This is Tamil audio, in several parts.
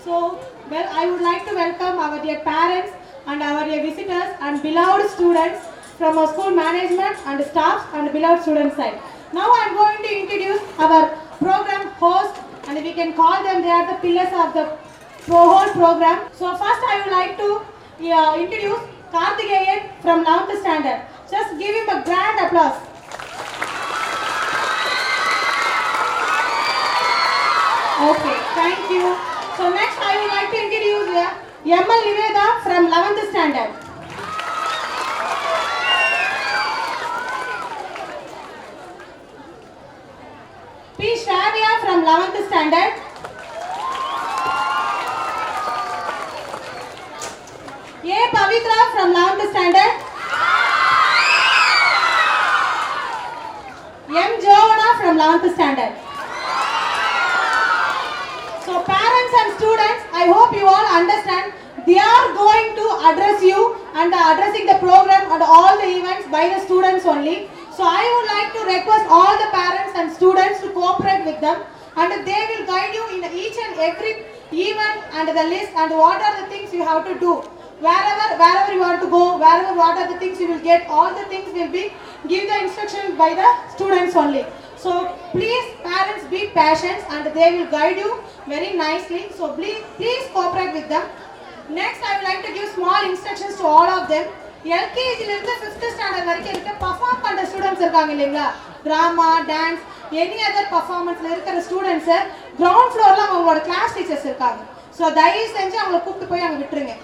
So, well, I would like to welcome our dear parents and our dear visitors and beloved students from our school management and staffs and beloved student side. Now I am going to introduce our program host, and we can call them, they are the pillars of the whole program. So first I would like to introduce Karthikeyan from 11th standard. Just give him a grand applause. Okay, thank you. So next I would like to introduce M.L. Niveda from 11th standard. P. Shravya from 11th standard. A. Pavitra from 11th standard. M. Jovana from 11th standard. So parents and students, I hope you all understand, they are going to address you and addressing the program and all the events by the students only. So I would like to request all the parents and students to cooperate with them, and they will guide you in each and every event and the list and what are the things you have to do. Wherever you want to go, what are the things you will get, all the things will be give the instruction by the students only. So please parents be patient and they will guide you very nicely. So please cooperate with them. Next I would like to give small instructions to all of them. LKG இருந்து 5th standard வரைக்கும் இருக்க perform பண்ற ஸ்டூடண்ட்ஸ் இருக்காங்க இல்லீங்களா, drama, dance, any other performanceல இருக்கிற ஸ்டூடண்ட்ஸ் ground floorல அவங்களோட கிளாஸ் டீச்சர்ஸ் இருக்காங்க. ஸோ தயவு செஞ்சு அவங்கள கூப்பிட்டு போய் அங்கே விட்டுருங்க.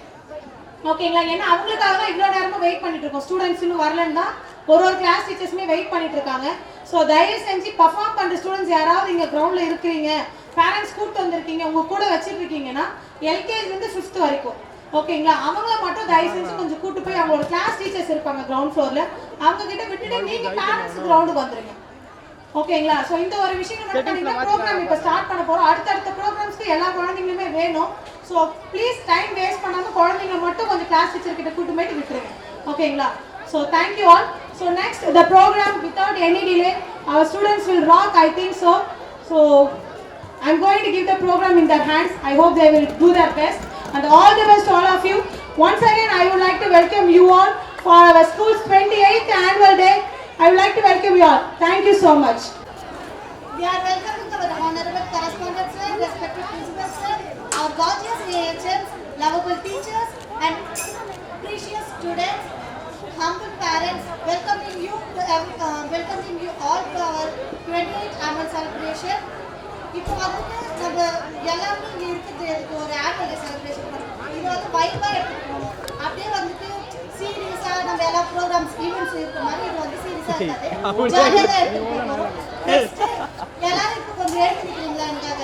ஓகேங்களா? ஏன்னா அவங்களுக்காக தான் இவ்வளோ நேரமும் வெயிட் பண்ணிட்டு இருக்கோம். ஸ்டூடெண்ட்ஸ் இன்னும் வரலன்னா ஒரு கிளாஸ் டீச்சர்ஸுமே வெயிட் பண்ணிட்டு இருக்காங்க. ஸோ தயவு செஞ்சு பர்ஃபார்ம் பண்ணுற ஸ்டூடெண்ட்ஸ் யாராவது இங்கே கிரவுண்டில் இருக்கிறீங்க, பேரண்ட்ஸ் கூப்பிட்டு வந்திருக்கீங்க, உங்க கூட வச்சுட்டு இருக்கீங்கன்னா எல்கேஜிலேருந்து 5th வரைக்கும், ஓகேங்களா, அவங்கள மட்டும் தயவு செஞ்சு கொஞ்சம் கூட்டு போய் அவங்களோட கிளாஸ் டீச்சர்ஸ் இருப்பாங்க கிரவுண்ட் ஃப்ளோரில், அவங்க கிட்ட விட்டுட்டு நீங்கள் பேரண்ட்ஸ் கிரவுண்டுக்கு வந்துருங்க. ஓகேங்களா? ஸோ இந்த ஒரு விஷயம் நோட் பண்ணிங்கன்னா ப்ரோக்ராம் இப்போ ஸ்டார்ட் பண்ண போகிறோம். அடுத்தடுத்த ப்ரோக்ராம்ஸ்க்கு எல்லா குழந்தைங்களுமே வேணும். ஸோ ப்ளீஸ் டைம் வேஸ்ட் பண்ணாமல் குழந்தைங்க மட்டும் கொஞ்சம் கிளாஸ் டீச்சர் கிட்ட கூட்டு போயிட்டு விட்டுருங்க. ஓகேங்களா? So thank you all. So next the program, without any delay, our students will rock, I think so. So I'm going to give the program in their hands. I hope they will do their best, and all the best to all of you. Once again I would like to welcome you all for our school's 28th annual day. I would like to welcome you all. Thank you so much. We are welcoming our honorable correspondents, respected principals, our gorgeous AHMs, lovable teachers and precious students, humble parents, welcoming you all to our 28th annual celebration. இப்போ வந்துட்டு நம்ம எல்லாமே இங்கே இருக்குது, ஒரு ஆனுவல் டே செலிப்ரேஷன் பண்ணுறோம். இது வந்து வைப்பாக எடுத்துக்கணும், அப்படியே வந்துட்டு சீரியஸாக நம்ம எல்லா ப்ரோக்ராம்ஸ் ஈவெண்ட்ஸ் இருக்கிற மாதிரி இது வந்து சீரியஸாக இருக்காது, ஜாலியாக தான் எடுத்துகிட்டு போகிறோம். எல்லாரும் இப்போ கொஞ்சம் எடுத்துக்கிட்டீங்களா எனக்காக?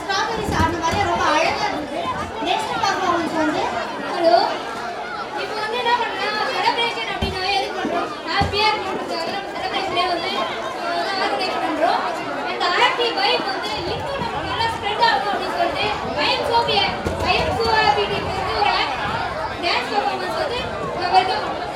ஸ்ட்ராபெரிஸ் அந்த மாதிரி ரொம்ப அழகா இருந்தது. நெக்ஸ்ட் பர்ஃபார்மன்ஸ் வந்து ஹலோ, இப்போ வந்து என்ன பண்ணலாம், செலிப்ரேஷன் அப்படின்னாவே எது பண்ணுறோம், ஹாப்பியாக இருக்கணுன்றதுக்காக நம்ம செலிப்ரேஷனே வந்து ஆர்கனைஸ் பண்ணுறோம். அந்த ஹாப்பி வைப் வந்து இன்னும் நம்ம நல்லா ஸ்ப்ரெட் ஆகும் அப்படின்னு சொல்லிட்டு I am so happy team வந்து ஒரு டான்ஸ் பர்ஃபார்மன்ஸ் வந்து வெல்கம் பண்ணுறோம்.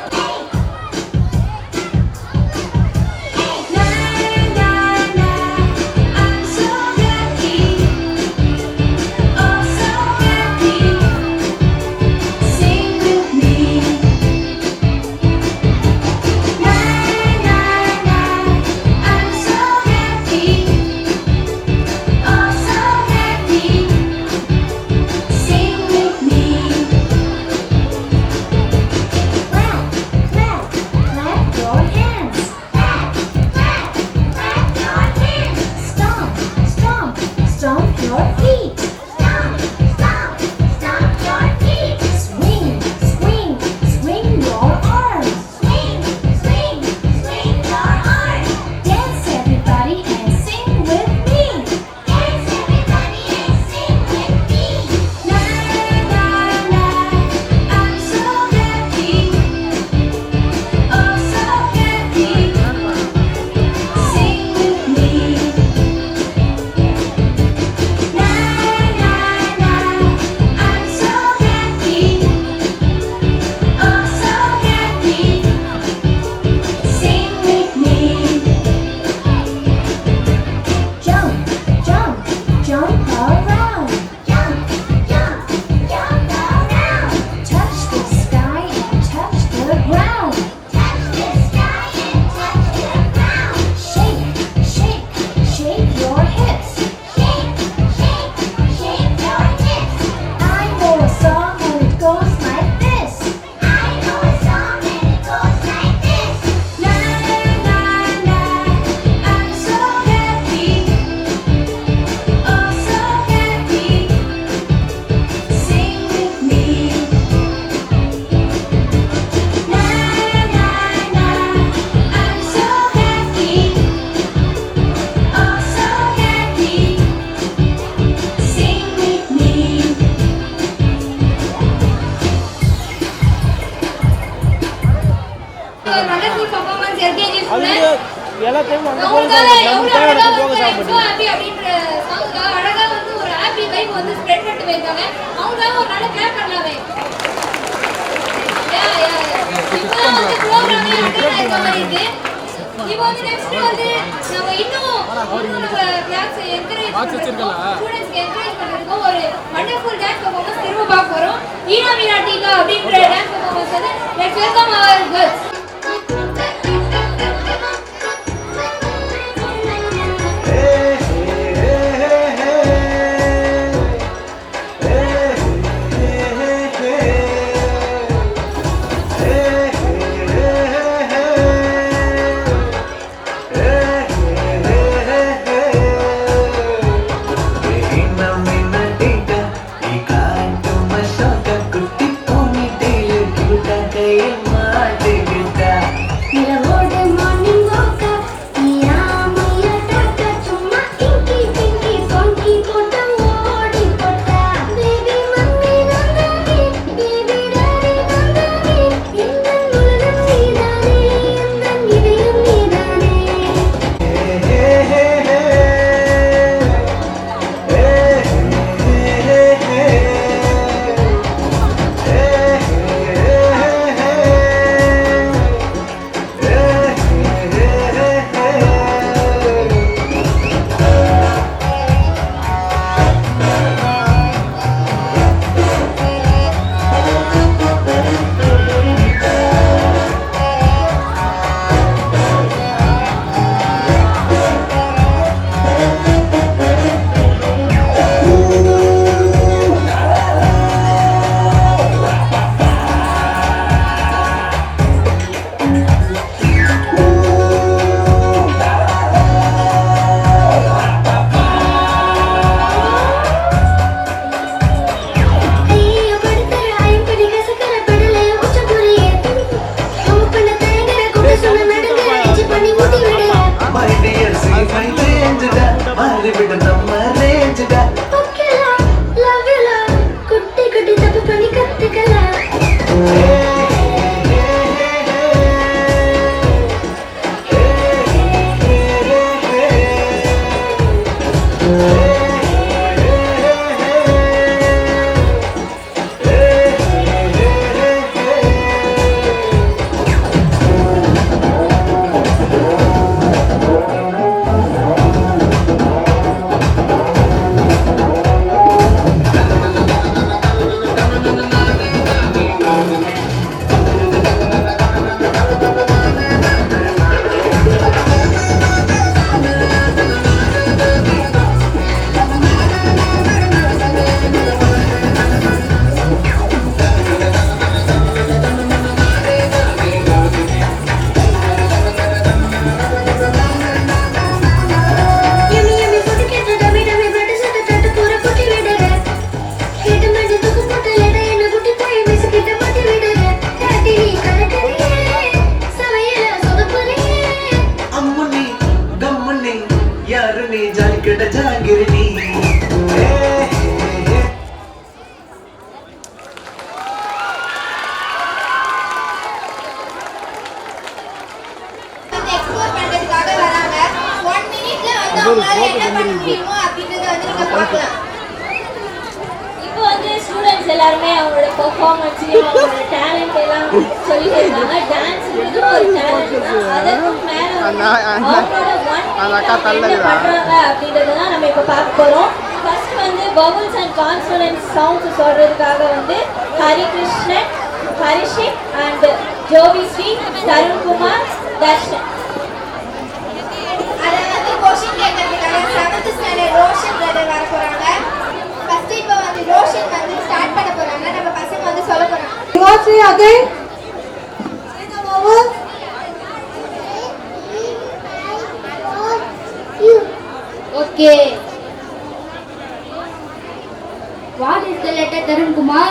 வண்டர்ஃபுல் பர்ஃபார்மன்ஸ் எல்கேஜி எல்லாத்தையும் வந்து அவங்களுக்காக நம்ம எவ்வளோ தேவையான அழகாக போக வந்து சாப்பிடுது. ஸோ ஹாப்பி அப்படின்ற சாங்காக அழகாக வந்து ஒரு ஹாப்பி வைப் வந்து ஸ்ப்ரெட் பண்ணிட்டு போயிருக்காங்க. அவங்களுக்காக ஒரு நல்ல கிளாப் பண்ணலாமே. இப்போதான் வந்து ப்ரோக்ராமே அட்டன் ஆயிருக்க மாதிரி இருக்கு. இப்போ வந்து நெக்ஸ்ட் வந்து நம்ம இன்னும் நம்ம கிளாஸ் என்கரேஜ் ஸ்டூடெண்ட்ஸ்க்கு என்கரேஜ் பண்ணுறதுக்கும் ஒரு வண்டர்ஃபுல் டான்ஸ் பர்ஃபார்மன்ஸ் திரும்ப பார்க்க போகிறோம். ஈனா மீனா டீகா அப்படின்ற டான்ஸ் பர்ஃபார்மன்ஸ் வந்து லெட்ஸ் வெல்கம் அவர் கேர்ள்ஸ். குட்டி போனி டெய்லி கியூட்டா கையில் மாட்டுகிட்டு விட நம்ம ரேஞ்சுடா. குட்டி குட்டி தப்பு பண்ணி கத்துக்கலாம். இப்போ வந்து ஸ்டூடெண்ட்ஸ் எல்லாருமே அவங்களோட பெர்ஃபார்மன்ஸையும் அவங்களோட டேலண்ட் எல்லாம் சொல்லிட்டு இருக்காங்க. டான்ஸ்ன்றது ஒரு டேலண்ட் தான். அதற்கும் மேல அவங்களோட என்ன பண்றாங்க அப்படின்றத தான் நம்ம இப்போ பார்க்க போறோம். ஃபர்ஸ்ட் வந்து பபுள்ஸ் அண்ட் கான்சனன்ட் சவுண்ட்ஸ் சொல்றதுக்காக வந்து ஹரிகிருஷ்ணன், ஹரிஷித் அண்ட் ஜோவிஸ்ரீ, தருண்குமார், தர்ஷன். அதை வந்து கொஸ்டின் கேட்கறதுக்காக 7th ஸ்டாண்டர்ட் ரோஷன் பிரதர் வர போறாங்க. ஃபர்ஸ்ட் இப்போ வந்து ரோஷன் வந்து ஸ்டார்ட் பண்ண போறாங்க. நம்ம பசங்க வந்து சொல்ல போறாங்க. Say again. Say the vowels. Okay. What is the letter, Tarun Kumar?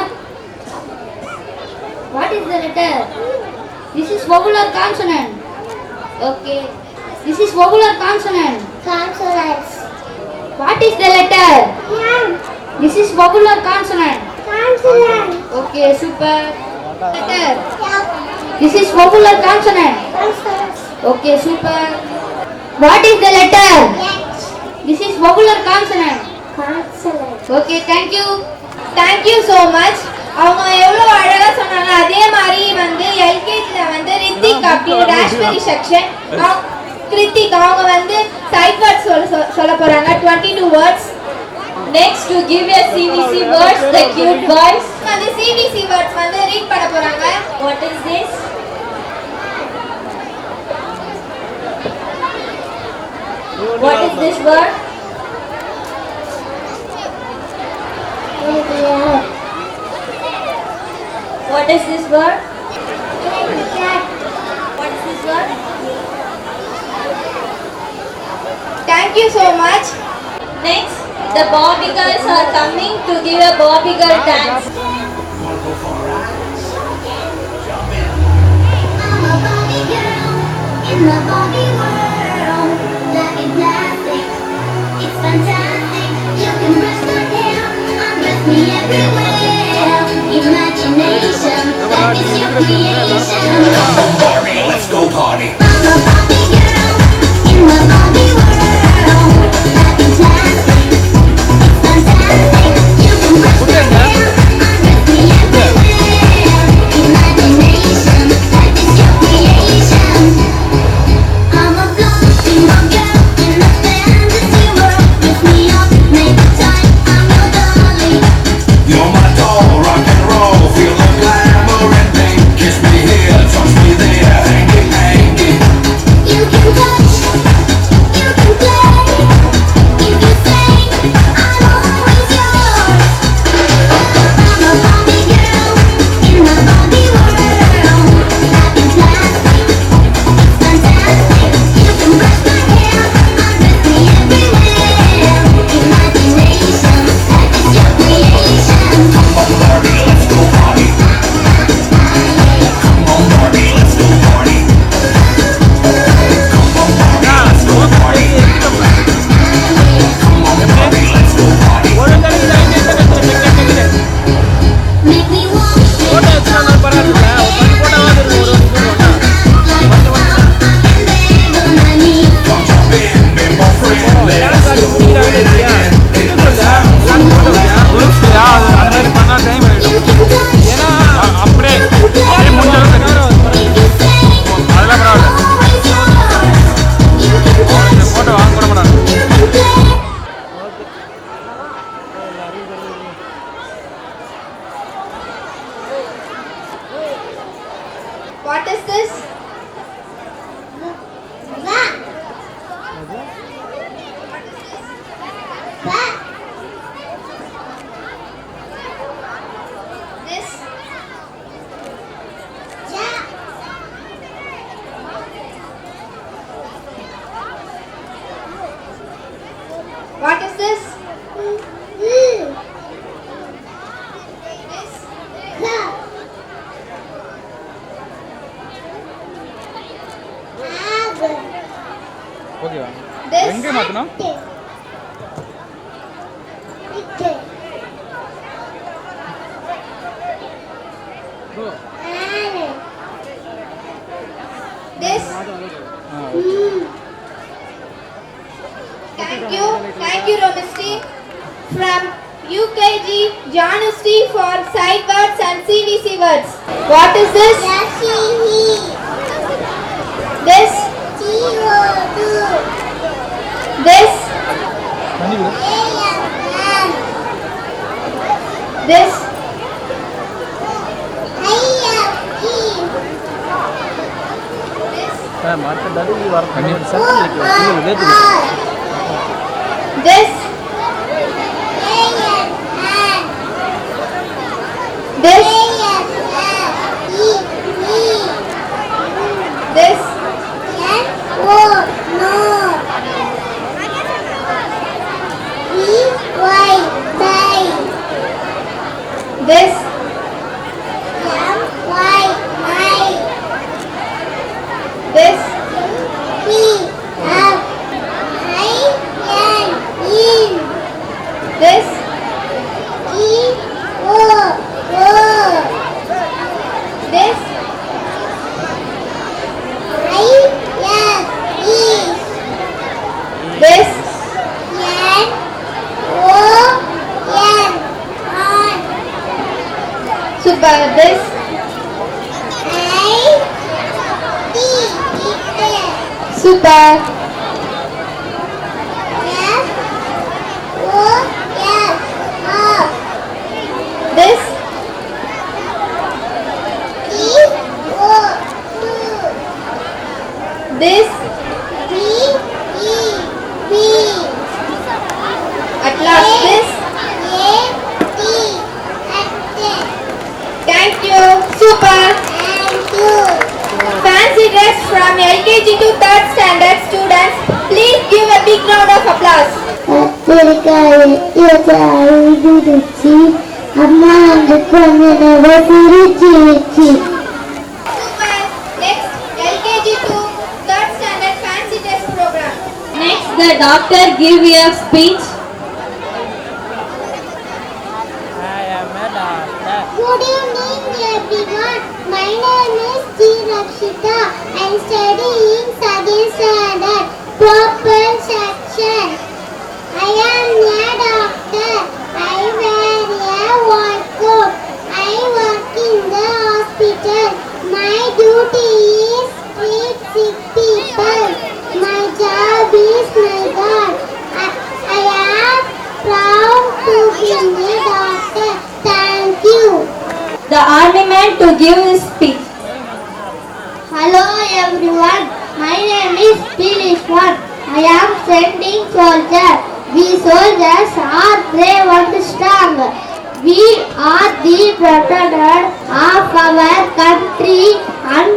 What is the letter? This is vowel or consonant? Okay. This is vowel or consonant? Consonants. What is the letter? This is vowel or consonant? Consonant. Okay, super. Letter. This is vowel or consonant? Consonants. Okay, super. What is the letter? This is vowel or consonant? Consonant. Okay, thank you. Thank you so much. அவங்க எவ்வளோ அழகாக சொன்னாங்க. அதே மாதிரி வந்து எல்கேஜியில் வந்து ரித்திக் அப்படின்னு ராஷ்மரி செக்ஷன் கிருத்திக் அவங்க வந்து சைட் வேர்ட்ஸ் சொல்ல போகிறாங்க. 22 words. Next to give a CVC words, the cute boys. வந்து சிவிசி வேர்ட்ஸ் வந்து ரீட் பண்ண போகிறாங்க. What is this? What is this word? What is this word? What is this word? Thank you so much. Next, the Bobby girls are coming to give a Bobby girl dance. I'm a Barbie girl in the Barbie world. Life is plastic, it's fantastic. You can brush my hair, undress me everywhere. Imagination, that is your creation. Barbie, let's go party. I'm a Barbie girl in the Barbie world. Life is plastic, it's fantastic. You can brush my hair, undress me everywhere. Imagination, that is your creation. I'm a floating girl in a fantasy world. Lift me up, make it tight. I'm your dolly. You're my doll, rock and roll. Feel the glamour and pain. Kiss me here, touch me there. This. Thank you, Romisti. From UKG, Janusti for side words and CVC words. What is this? This. This. This. மாட்டது வர பண்ணி சென்டர்ல இருக்கு This. This. This. This. This. This. This. This. Super. This. Super. This. This. At last this. Thank you. Super. Fancy dress from LKG to 3rd standard students. Please give a big round of applause. அம்மா அந்த கொஞ்சம் சிரிச்சி Super. Next, LKG to 3rd standard fancy dress program. Next, the doctor give you a speech. Good evening everyone. My name is G. Rakshita. I am studying 2nd standard, purple section. I am a doctor. I wear a white coat. I work in the hospital. My duty is treat sick people. My job is my God. I am proud to be a doctor. Thank you. The army man to give his speech. Hello everyone. My name is Pilishwan. I am sending soldier. We soldiers are brave and strong. We are the protectors of our country and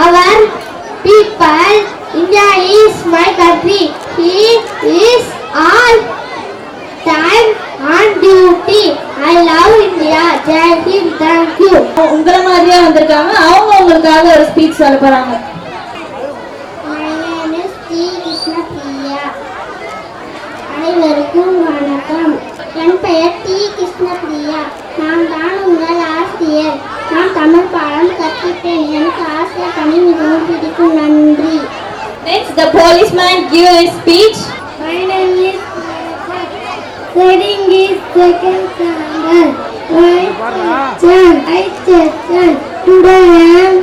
our people. India is my country. He is all time on duty. I love India. Jai Hind. Thank you. உங்களை மாதிரியே வந்திருக்காங்க. அவங்க உங்களுக்காக ஒரு ஸ்பீச் சொல்ல போறாங்க. My name is T. Krishna Priya. அனைவருக்கும் வணக்கம். என் பெயர் டி. கிருஷ்ணபிரியா. நான் தான் உங்கள் ஆசிரியர். நான் தமிழ் பாடம் கற்பிப்பேன். எனக்கு ஆசிரியர் பணி மிகவும் பிடிக்கும். நன்றி. Next, the policeman give his speech. My name is studying is 2nd standard. I Chetan. Today I am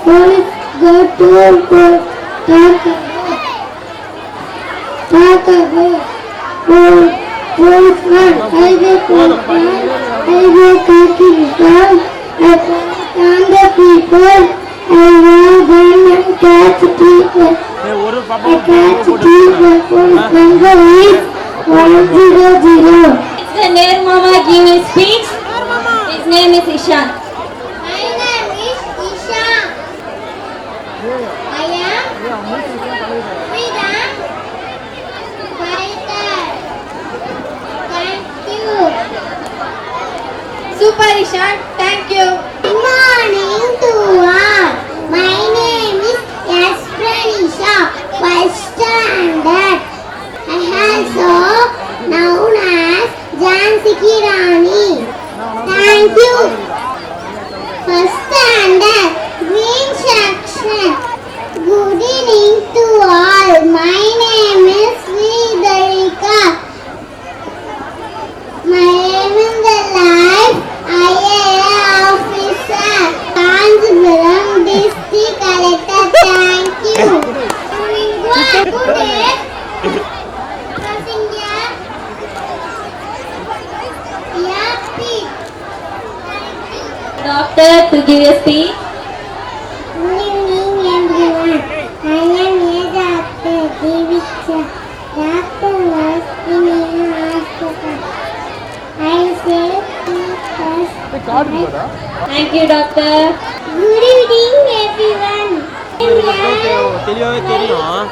police go to talk about policeman. I will policeman. I will talking about on the people. I will run and catch people. ஒரு I catch people. Police number is 100. Next, the Nair Mama give his speech. His name is Ishan. My name is Isha. I am freedom fighter. Thank you. Super Ishan. Thank you. Good morning to all. My name is Yaspranisha. First standard. doctor to give a speech. Good evening everyone. I am a doctor, Devicha. Doctor was in a hospital. I say first. Thank you, doctor. Good evening everyone. தெளிவாகவே தெரியும்.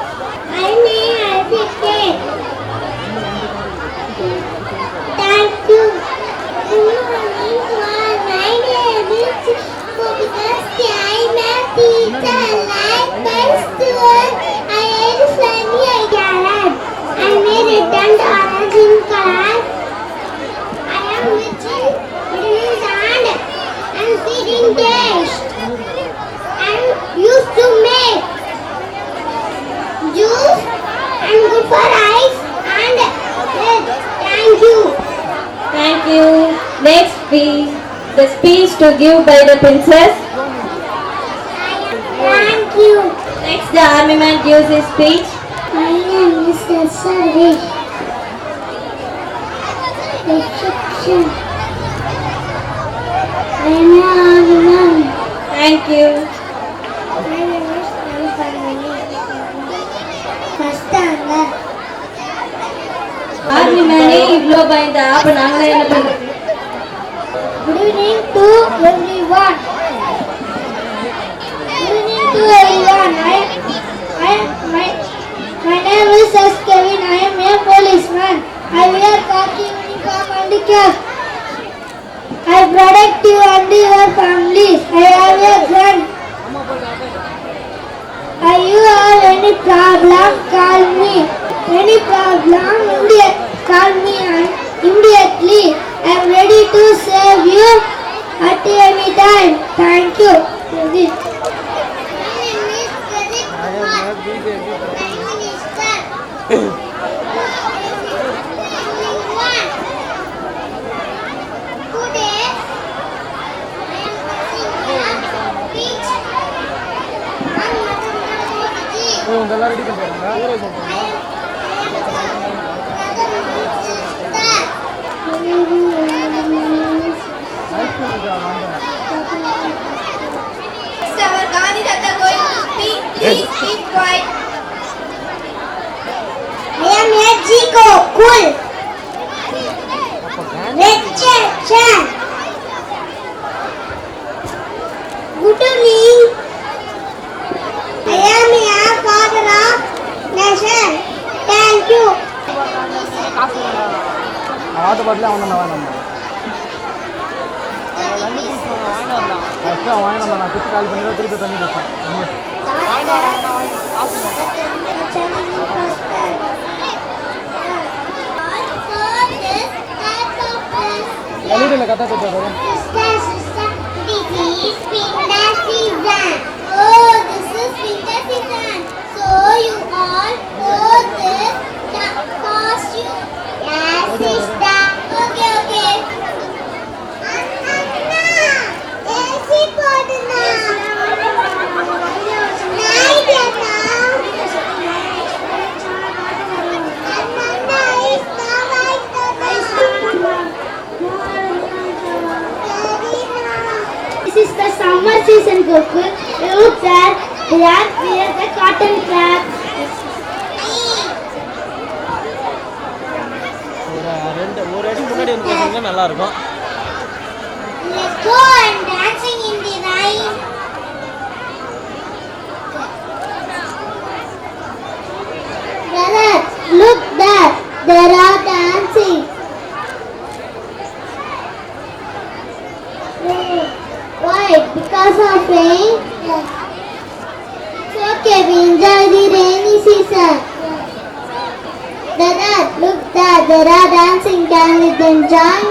I am a advocate. Thank you. Good morning to all. My name is Chico because I am a teacher. Like my student, I am Sunny Agaran. I may return to orange in class. I am witching. It is hand and feeding taste. And used to make juice and good for eyes and health. Thank you. Thank you. Next speech, the speech to give by the princess. Thank you. Next, the army man gives his speech. My name is Sarvesh. Reception. I am a woman. Thank you. My name is Nalpalli. First standard. Army மேனே இவ்வளோ பயந்தா அப்ப நாங்களே என்ன பண்றது? Good evening to everyone. Good evening to everyone. My name is S. Kevin. I am a policeman. I wear khaki uniform and cap. I protect you and your families. I have a gun. If you have any problem, call me. Any problem, call me immediately. I am ready to save you at any time. Thank you. My name is Pradeep Kumar. Prime Minister. Today, I am passing a speech on Mahatma Gandhi. உங்கெல்லாம் ரெடி பண்ணுறாங்க. Next, our Gandhi Tata going to speak. Please keep quiet. I am a Chico. Cool. Reception. Good evening. I am a father of nation. Thank you. Water பாட்டிலே அவன் தான் வாங்கிட்டு வந்தான். ஃபஸ்ட்டு அவன் வாங்கிட்டு வந்தான். நான் திருப்பி கால் பண்ணி தான் திருப்பி தண்ணி கொடுத்தேன். வெளியில் கதை கொடுத்தா Sister, this is winter season. Oh, this is winter season. So you all know this costume. Yes, sister. Okay, okay. Anna, AC போடுனா. Night Anna. Anna, it's not like This is the summer season, Goku. Look there, they are wear the cotton cap. ஒரு அடி முன்னாடி வந்து பார்த்தீங்கன்னா நல்லாயிருக்கும். Let's go and dancing in the rain. Brother, look there, they are dancing. Why? Because of rain? It's okay, we enjoy the rainy season. Brother, look there, they are dancing. Can we then join?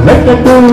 வெட்டட்டும்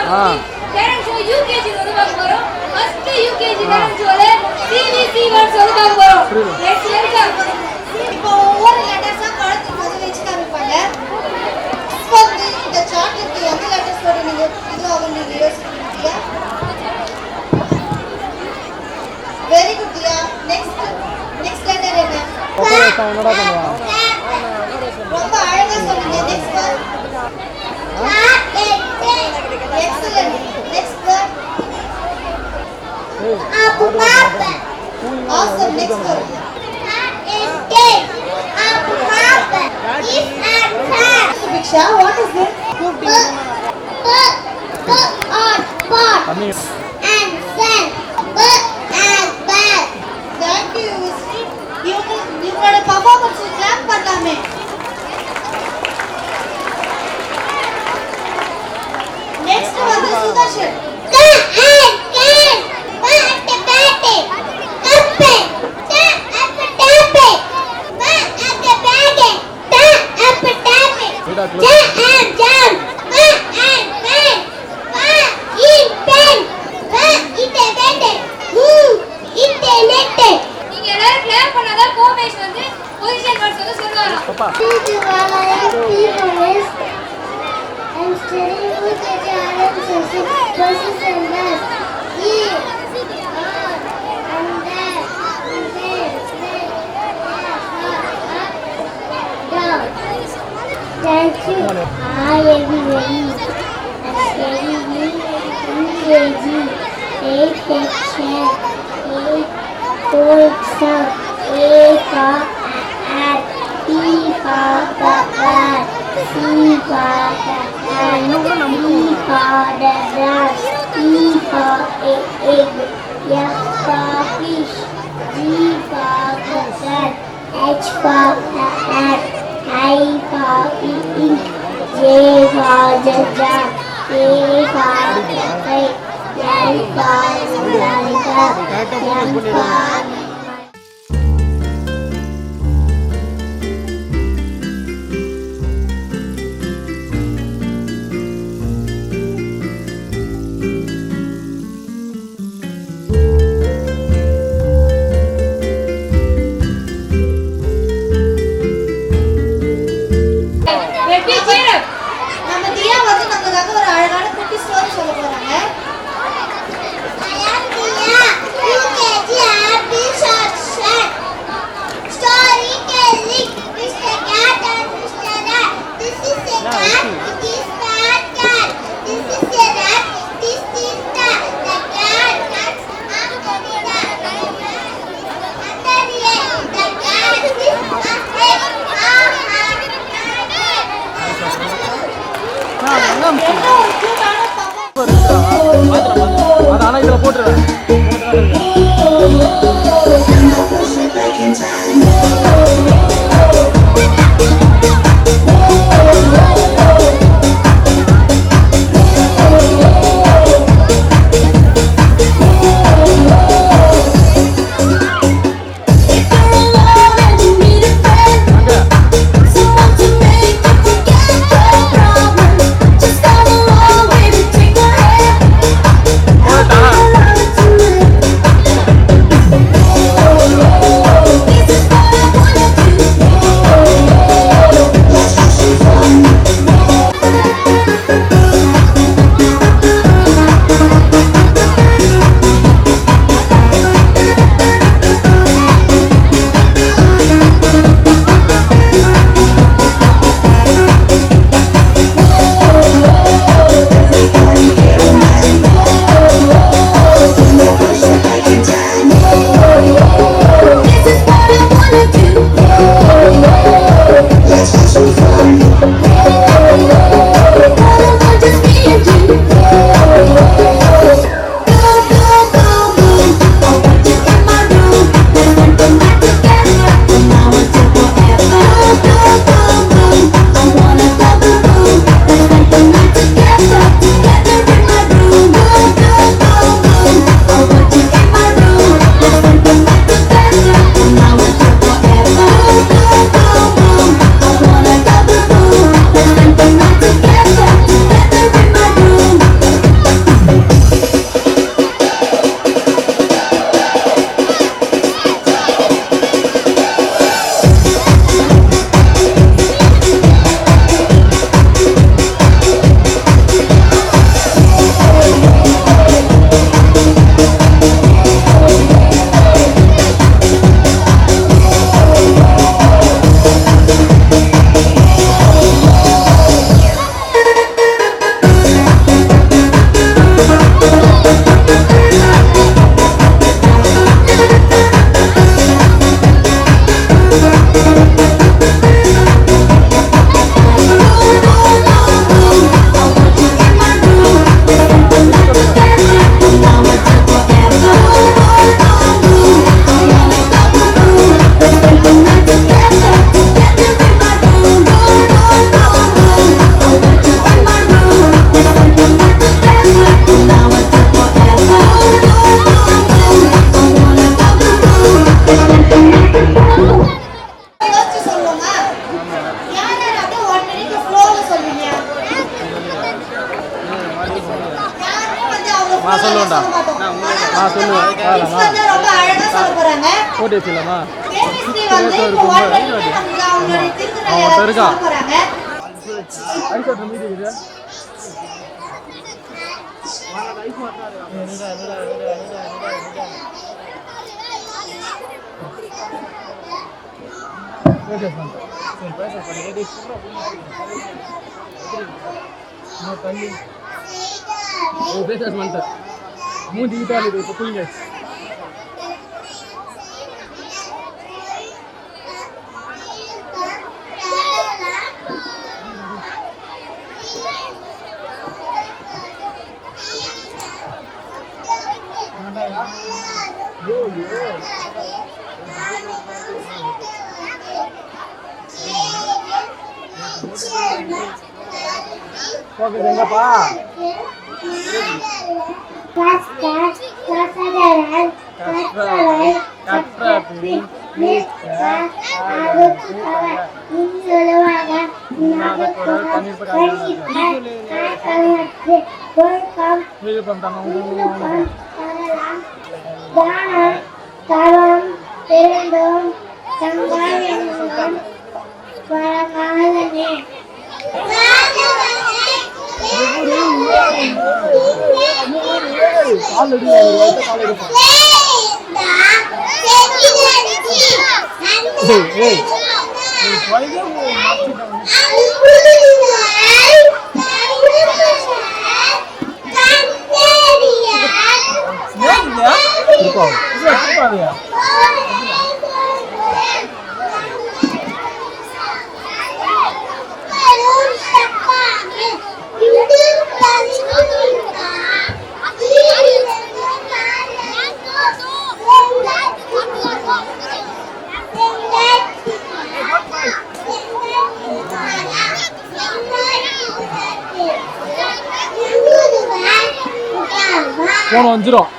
டேலண்ட் ஷோ யூகேஜி வந்து பார்க்க போறோம். ஃபர்ஸ்ட் யூகேஜி டேலண்ட் ஷோல சிவிசி வேர்ட்ஸ் வந்து பார்க்க போறோம். Next welcome. இப்போ ஒவ்வொரு லெட்டர்ஸா குழந்தைக்கு வந்து வச்சு காமிப்பாங்க. வந்து இந்த சார்ட்ல எந்த லெட்டர்ஸ் வரும் நீங்க இது அவங்க நீங்க யோசிக்கிறீங்க. வெரி குட் தியா. நெக்ஸ்ட் லெட்டர் என்ன? என்னடா பண்ணுவா? ரொம்ப அழகா சொன்னீங்க. Next word. Excellent. Next word. Awesome. Next word. Diksha, what is this? And sun. And bad. Thank you, Visri. இவங்களோட performance clap பண்ணலாமே. Next வந்து சுதர்ஷன். நீங்க எல்லாரும் கிளாப் பண்ணாதான் கோமேஷ் வந்து பொசிஷன் வேர்ட்ஸ் வந்து சொல்லுவாராம். I'm studying with the challenge versus and that. Thank you. Hi everybody. I'm studying UKG 8 section 8 4 exam A for at B for cat C for cat D for the grass E for egg F for fish G for cat H for hat I for ink J for jar K for kite L for lollipop M for Reddy cheer up. நம்ம தியா வந்து நமக்காக ஒரு அழகான குட்டி ஸ்டோரி சொல்ல போறாங்க. I am Diya, UKG happy short short. Storytelling, Mr. Cat and Mr. Rat. This is a cat, it is fat cat. This is a rat, it is Tita. The cat cuts after the rat. Under the egg, the cat is a egg. என்ன ஒரு cute-ஆன performance. அது ஆனா இதுல போட்டுறேன். This is சொல்லுவேன்டா. சொல்லுவேன். Kids வந்து ரொம்ப அழகா சொல்ல போறாங்க. போட்டு வச்சிடலாமா? தேவிஸ்ரீ வந்து இப்போ அவங்களுடைய திருக்குறளை சொல்ல போறாங்க. மூஞ்சி ஈட்டாலி இப்போ புரியுங்க. போகுது எங்கப்பா? போன வந்துடும்.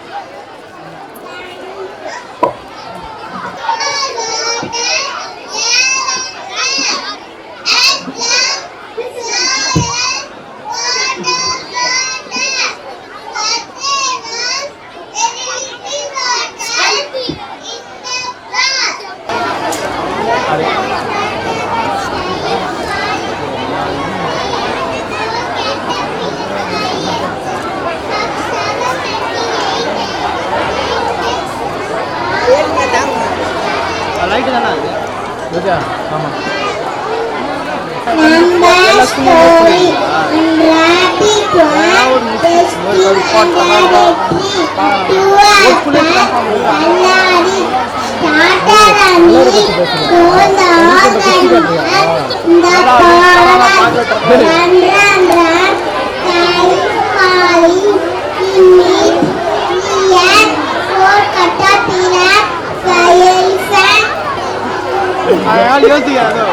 லைட்டு தானே அது? ஆமாம். யோசிக்காதோ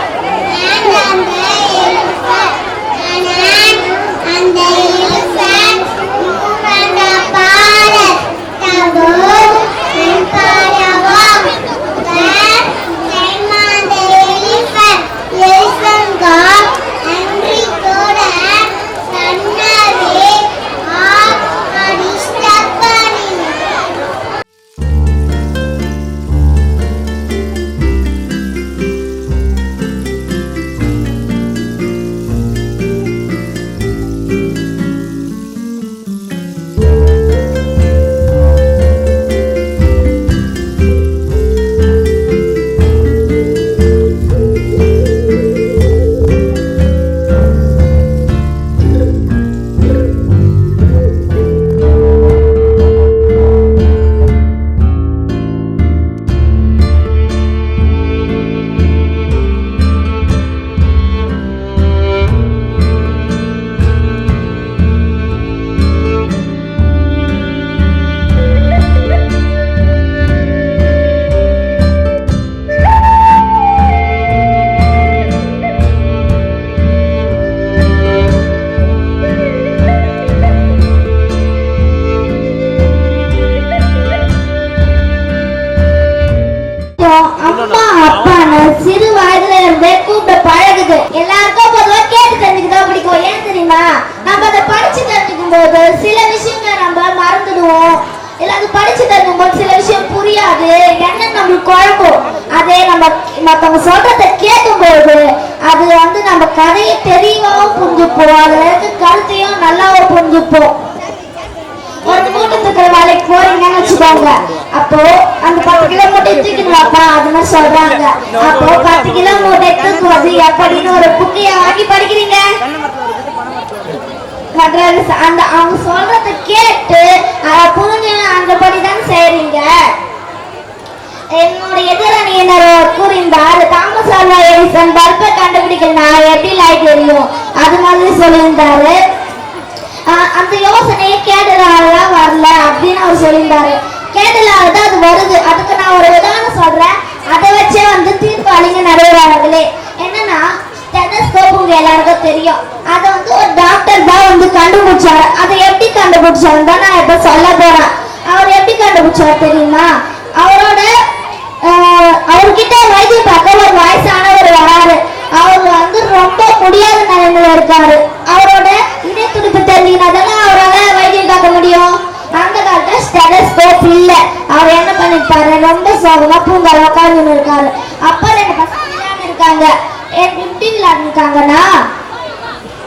கதையை தெளிவாகவும் புரிஞ்சுப்போம், அதுல இருக்க கருத்தையும் நல்லாவும் புரிஞ்சுப்போம். ஒரு மூட்டை தூக்குற வேலைக்கு போறீங்கன்னு வச்சுக்கோங்க, அப்போ அந்த 10 கிலோ மூட்டை தூக்கிடுவாப்பா அதுன்னு சொல்றாங்க. அப்போ 10 கிலோ மூட்டை தூக்குவது எப்படின்னு ஒரு புக்கைய வாங்கி படிக்கிறீங்க. அந்த அவங்க சொல்றத கேட்டு அதை புரிஞ்சு அந்தபடிதான் செய்றீங்க. என்னோட எதிரணியினர் கூறியிருந்தார், தாமஸ் ஆல்வா எடிசன் பல்பை கண்டுபிடிக்கலாம் எப்படி லைட் எரியும் அது மாதிரி சொல்லியிருந்தாரு. அந்த யோசனையை கேட்டலாலதான் வரல அப்படின்னு அவர் சொல்லியிருந்தாரு. கேட்டலாலதான் அது வருது. அதுக்கு நான் ஒரு உதாரணம் சொல்றேன், அதை வச்சே தீர்ப்பு அளிங்க நடுவர்களே. என்னன்னா ஸ்டெதஸ்கோப் உங்க எல்லாருக்கும் தெரியும், அதை ஒரு டாக்டர் தான் கண்டுபிடிச்சாரு. அதை எப்படி கண்டுபிடிச்சாருன்னு தான் நான் இப்ப சொல்ல போறேன். அவர் எப்படி கண்டுபிடிச்சாரு தெரியுமா? அவர்கிட்ட வைத்தியம் பார்க்க ஒரு வயசானவர் வராரு. அவர் ரொம்ப முடியாத நிலைமையில இருக்காரு. அவரோட இதய துடிப்பு தெரிஞ்சினாதான் அவரால் வைத்தியம் பார்க்க முடியும். அந்த காலத்துல ஸ்டெதஸ்கோப் இல்ல. அவர் என்ன பண்ணிருப்பாரு, ரொம்ப சோகமா பூங்கால உட்கார்ந்து இருக்காரு. அப்ப 2 பசங்க இருக்காங்க. எப்படி விளையாடுறாங்கன்னா,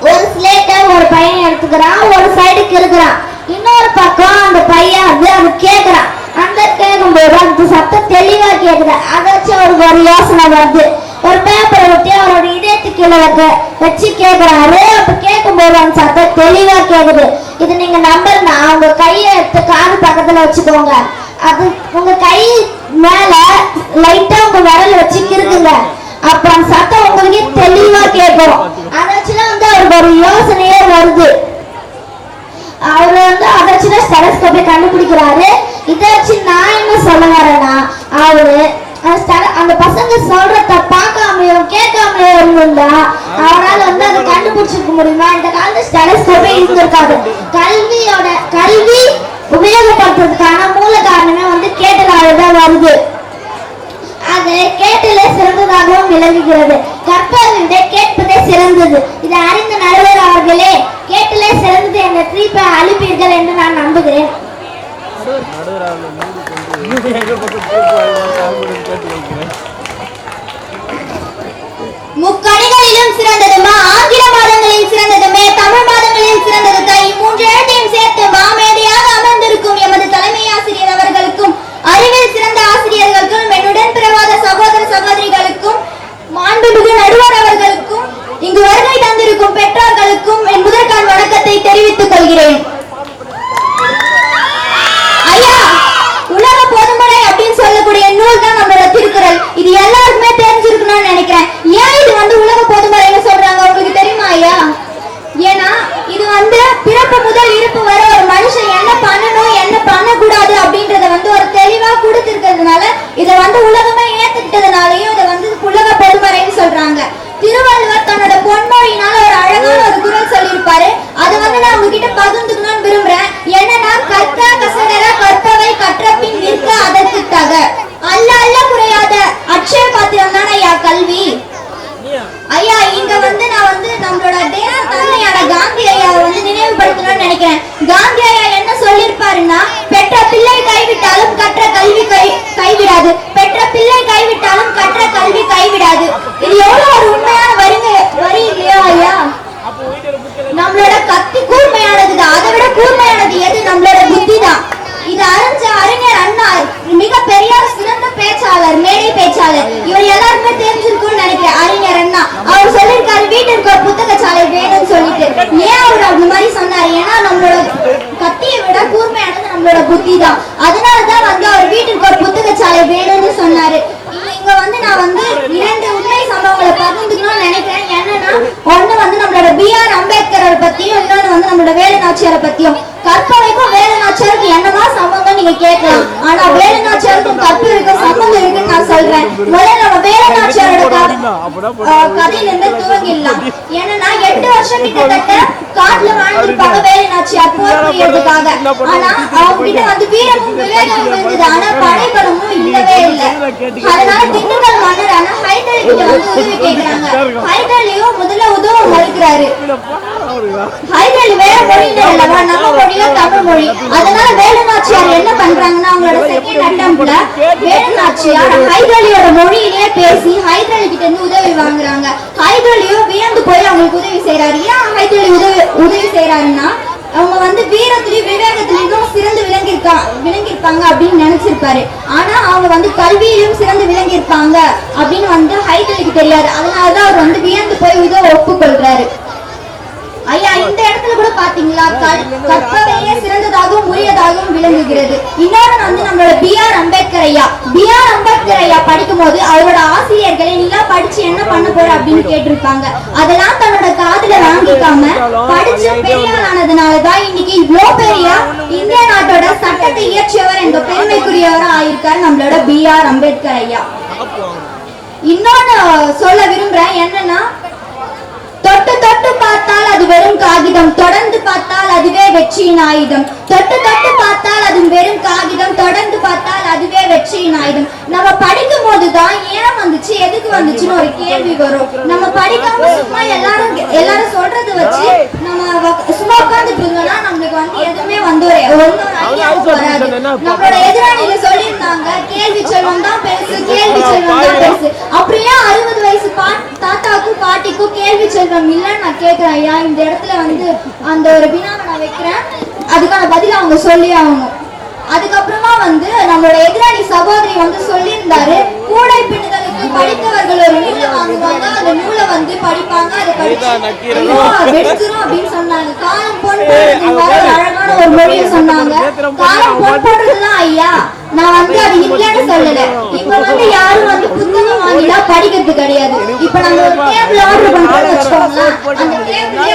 ஒரு ஸ்லேட்டை ஒரு பையன் எடுத்துக்கிறான், ஒரு சைடுக்கு இருக்கிறான். இன்னொரு பக்கம் அந்த பையன் அது கேட்கிறான். அந்த கேட்கும்போது அந்த சத்தம் தெளிவா கேக்குது. அதை வச்சு அவருக்கு ஒரு யோசனை வருது. ஒரு பேப்பரை ஒட்டி அவரோட இதயத்துக்கு கீழே வச்சு கேட்கிறாரு. அப்ப கேட்கும்போது அந்த சத்தம் தெளிவா கேக்குது. இது நீங்க நம்பர்னா உங்க கையை எடுத்து காது பக்கத்துல வச்சுக்கோங்க. அது உங்க கை மேல லைட்டா உங்க விரல் வச்சு இருக்குங்க. அப்ப அந்த சத்தம் உங்களுக்கு தெளிவா கேட்கும். அதை வச்சுதான் அவருக்கு ஒரு யோசனையே வருது. அவரு அதை வச்சுதான் ஸ்டெதஸ்கோப்பை கண்டுபிடிக்கிறாரு. இதை வச்சு நான் என்ன சொல்ல வரேன்னா, அவரு அந்த பசங்க சொல்றத பார்க்காமயோ கேட்காமயோ இருந்தா அவரால் அதை கண்டுபிடிச்சிருக்க முடியுமா? இந்த காலத்துல ஸ்டெதஸ்கோப்பே இருந்திருக்காது. கல்வி உபயோகப்படுத்துறதுக்கான மூல காரணமே கேட்டலாலதான் வருது. அது கேட்டலே சிறந்ததாகவும் விளங்குகிறது. கற்பதை விட கேட்பதே சிறந்தது. இதை அறிந்த நடுவர் அவர்களே, கேட்டலே சிறந்தது என்ற தீர்ப்பை அளிப்பீர்கள் என்று நான் நம்புகிறேன். முக்கணிகளிலும் சிறந்ததுமா ஆங்கில மாதங்களில் சிறந்ததுமே தமிழ் மாதங்களில் சிறந்தது தை. 3 எழுத்தையும் சேர்த்து மாமேதையாக அமர்ந்திருக்கும் எமது தலைமை ஆசிரியர் அவர்களுக்கும், அறிவில் சிறந்த ஆசிரியர்களுக்கும், என்னுடன் பிறவாத சகோதர சகோதரிகளுக்கும், மாண்புமிகு நடுவர் அவர்களுக்கும், இங்கு வருகை தந்திருக்கும் பெற்றோர்களுக்கும் என் முதற்கான் வணக்கத்தை தெரிவித்துக் கொள்கிறேன். ஐயா, உலக பொதுமறை அப்படின்னு சொல்லக்கூடிய நூல் தான் நம்மளோட திருக்குறள். இது எல்லாருக்குமே தெரிஞ்சிருக்கணும்னு நினைக்கிறேன். ஏன் இது உலக பொதுமறைன்னு சொல்றாங்க உங்களுக்கு தெரியுமா ஐயா? ஏன்னா இது பிறப்பு முதல் இருப்பு வரை ஒரு மனுஷன் என்ன பண்ணணும் என்ன பண்ணக்கூடாது அப்படின்றத ஒரு தெளிவா கொடுத்திருக்கிறதுனால இதை உலகமே ஏத்துக்கிட்டதுனாலயும் இதை உலக பொதுமறைன்னு சொல்றாங்க. திருவள்ளுவர் தன்னோட பொன்மொழியினால ஒரு அழகான ஒரு குறள் சொல்லியிருப்பாரு. அது நான் உங்ககிட்ட பகிர்ந்துக்கணும்னு விரும்புறேன். என்னன்னா, கற்க கசடர கற்பவை கற்ற பின் நிற்க அதற்கு தக. அல்ல அல்ல குறையாத அட்சய பாத்திரம் தான் ஐயா கல்வி. ஐயா இங்க நான் நம்மளோட தேச தந்தையான காந்தி ஐயாவை நினைவுபடுத்தணும்னு நினைக்கிறேன். காந்தி ஐயா என்ன சொல்லியிருப்பாருன்னா, பெற்ற பிள்ளை கைவிட்டாலும் கற்ற கல்வி கைவிடாது, பெற்ற பிள்ளை கைவிட்டாலும் கற்ற கல்வி கைவிடாது. இது எவ்வளவு ஒரு உண்மையான வரி இல்லையா ஐயா? நம்மளோட கத்தி கூர்மையானது, அதை விட கூர்மையானது எது? நம்மளோட புத்தி தான். இது அறிஞ்ச அறிஞர் அண்ணா மிக பெரிய சிறந்த பேச்சாளர், மேடை பேச்சாளர். இவர் எல்லாருமே தெரிஞ்சிருக்கும்னு நினைக்கிறேன். அறிஞர் அண்ணா அவர் சொல்லியிருக்காரு, வீட்டிற்கு ஒரு புத்தக சாலை வேணும்னு சொல்லிட்டு. ஏன் அவர் அந்த மாதிரி சொன்னார்? ஏன்னா நம்மளோட கத்தியை விட கூர்மையானது நம்மளோட புத்தி தான். அதனாலதான் அவர் வீட்டிற்கு ஒரு புத்தக சாலை வேணும்னு சொன்னாரு. இங்க நான் 2 உண்மை சம்பவங்களை பகிர்ந்துக்கணும்னு நினைக்கிறேன். என்னன்னா, ஒண்ணு நம்மளோட B.R. அம்பேத்கர் பத்தியும், இன்னொன்னு நம்மளோட வேலுநாச்சியாரை பத்தியும். கற்பனைக்கும் வேலுநாச்சியாருக்கும் என்னமா சம்பந்தம் நீங்க கேட்கலாம். ஆனா வேலுநாச்சியாருக்கும் கற்பனைக்கும் சம்பந்தம் இருக்குன்னு நான் சொல்றேன். முதல்ல நம்ம வேலுநாச்சியாரோட கதையிலிருந்து துவங்கிடலாம். என்னன்னா, 8 வருஷம் கிட்டத்தட்ட காட்டுல வாழ்ந்திருப்பாங்க வேலுநாச்சியார் போர் புரியறதுக்காக. ஆனா அவங்க கிட்ட வீரமும் விவேகமும் இருந்தது. ஆனா படைபலமும் இல்லவே இல்லை. அதனால திண்டுக்கல் மன்னரான ஹைதர் கிட்ட உதவி கேட்கிறாங்க. ஹைதர்லியும் முதல்ல உதவ மறுக்கிறாரு. ஹைதர் வேற மொழியில இல்லவா, நம்ம மொழியோ தமிழ் மொழி. அதனால வேலுநாச்சியார் என்ன பண்றாங்கன்னா, அவங்களோட செகண்ட் அட்டம்ப்ட்ல வேலுநாச்சியார் ஹைதர்லியோட மொழியிலேயே பேசி ஹைதர் கிட்ட உதவி வாங்குறாங்க. ஹைதராலியும் வியந்து போய் அவங்களுக்கு உதவி செய்யறாரு. ஏன் ஹைதராலி உதவி செய்யறாருன்னா அவங்க வந்து வீரத்திலையும் விவேகத்திலையும் சிறந்து விளங்கியிருப்பாங்க அப்படின்னு நினைச்சிருப்பாரு. ஆனா அவங்க வந்து கல்வியிலும் சிறந்து விளங்கியிருப்பாங்க அப்படின்னு வந்து ஹைதராலிக்கு தெரியாது. அதனாலதான் அவர் வந்து வியந்து போய் உதவ ஒப்புக்கொள்றாரு. ஐயா, இந்த இடத்துல கூட பாத்தீங்களா, கற்பவையே சிறந்ததாகவும் உரியதாகவும் விளங்குகிறது. இன்னொரு வந்து நம்மளோட B.R. அம்பேத்கர் ஐயா. B.R. அம்பேத்கர் ஐயா படிக்கும் போது அவரோட ஆசிரியர்களை நீலாம் படிச்சு என்ன பண்ண போற அப்படின்னு கேட்டிருப்பாங்க. அதெல்லாம் தன்னோட காதுல வாங்கிக்காம படிச்சு பெரியானதுனாலதான் இன்னைக்கு இவ்வளவு பெரிய இந்திய நாட்டோட சட்டத்தை இயற்றியவர் என்ற பெருமைக்குரியவரா ஆயிருக்காரு நம்மளோட B.R. அம்பேத்கர் ஐயா. இன்னொன்னு சொல்ல விரும்புறேன், என்னன்னா தொட்டு தொட்டு பார்த்தால் அது வெறும் காகிதம், தொடர்ந்து பார்த்தால் அதுவே வெற்றியின் ஆயுதம். தொட்டு தொட்டு பார்த்தால் அது வெறும் காகிதம், தொடர்ந்து பார்த்தால் அதுவே வெற்றியின் ஆயுதம். நம்ம படிக்கும் போதுதான் ஏன் வந்துச்சு எதுக்கு வந்துச்சுன்னு ஒரு கேள்வி வரும். நம்ம படிக்காம சும்மா எல்லாரும் சொல்றதை வச்சு நம்ம சும்மா உட்கார்ந்துட்டு இருந்தோம்னா நம்மளுக்கு வந்து எதுவுமே வந்து ஒரு ஐடியாவும் வராது. நம்மளோட எதிராளியில சொல்லியிருந்தாங்க, கேள்வி செல்வம் தான் பெருசு, கேள்வி செல்வம் தான் பெருசு. அப்படியே 60 வயசு தாத்தாவுக்கும் பாட்டிக்கும் கேள்வி செல்வம் இல்லைன்னு நான் கேட்கிறேன் ஐயா. இந்த இடத்துல வந்து அந்த ஒரு வினாவை நான் வைக்கிறேன், அதுக்கான பதில் அவங்க சொல்லி ஆகணும். அதுக்கப்புறமா வந்து நம்மளோட எதிராளி சகோதரி வந்து சொல்லியிருந்தாரு, கூடை பின்னுதலுக்கு படித்தவர்கள் ஒரு நூலை வாங்குவாங்க, அந்த நூலை வந்து படிப்பாங்க, அதை படிச்சு வெடிச்சிரும் அப்படின்னு சொன்னாங்க. காலம் பொன் போடுறது அழகான ஒரு மொழியை சொன்னாங்க. காலம் பொன் போடுறதுதான் ஐயா, நான் வந்து அது இல்லைன்னு சொல்லல. இப்ப வந்து யாரும் வந்து புத்தகம் வாங்கிலாம் படிக்கிறது கிடையாது. இப்ப நம்ம ஒரு டேபிள் ஆர்டர் பண்றோம்னு வச்சுக்கோங்களேன், அந்த டேபிளே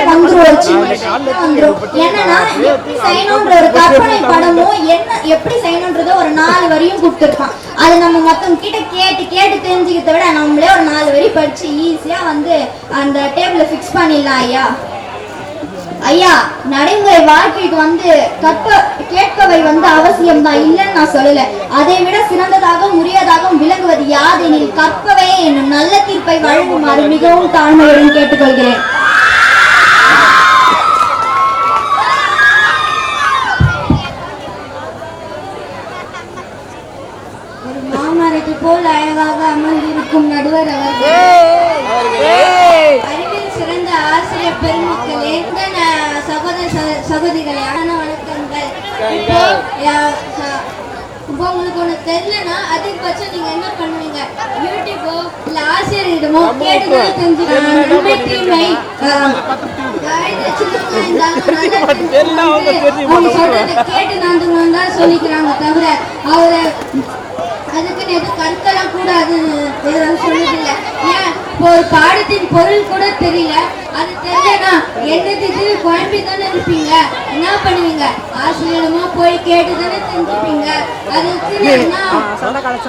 வந்துரும். என்னன்னா எப்படி செய்யணும்ன்ற ஒரு கற்பனை படமும் என்ன எப்படி செய்யணும்ன்றத ஒரு 4 வரியும் கொடுத்துருப்பான். அதை நம்ம மத்தவங்க கிட்ட கேட்டு தெரிஞ்சுக்கிறத விட நம்மளே ஒரு 4 வரி படிச்சு ஈஸியா வந்து அந்த டேபிள ஃபிக்ஸ் பண்ணிடலாம் ஐயா. ஐயா, நடைமுறை வாழ்க்கைக்கு வந்து கேட்பவை வந்து அவசியம்தான், இல்லைன்னு நான் சொல்லல. அதை விட சிறந்ததாகவும் உரியதாகவும் விளங்குவது யாதெனில் கற்பவே என்னும் நல்ல தீர்ப்பை வழங்குமாறு மிகவும் தாழ்மையுடன் கேட்டுக்கொள்கிறேன். ஒரு மாமரத்தை போல் அழகாக அமர்ந்திருக்கும் நடுவர் அவர்கள், அறிவில் சிறந்த ஆசிரியர் பெருமக்களே, சகோதரிகளே, வணக்கங்கள். இப்போ உங்களுக்கு ஒண்ணு தெரியலன்னா அதிகபட்சம் நீங்க என்ன பண்ணுவீங்க, யூடியூபோ இல்ல ஆசிரியரிடமோ கேட்டுதான் தெரிஞ்சுக்கணும். நன்மை தீமை கேட்டு நடந்துக்கணும் தான் சொல்லிக்கிறாங்க தவிர அவரை அதுக்குன்னு எதுவும் கற்கலாம் கூடாதுன்னு சொன்னதில்லை. ஏன் இப்போ ஒரு பாடத்தின் பொருள் கூட தெரியல, அது தெரியலனா என்னது இது குழம்பி தானே இருப்பீங்க, என்ன பண்ணுவீங்க, ஆசிரியரமா போய் கேட்டு தானே தெரிஞ்சுப்பீங்க. அதுக்கு என்ன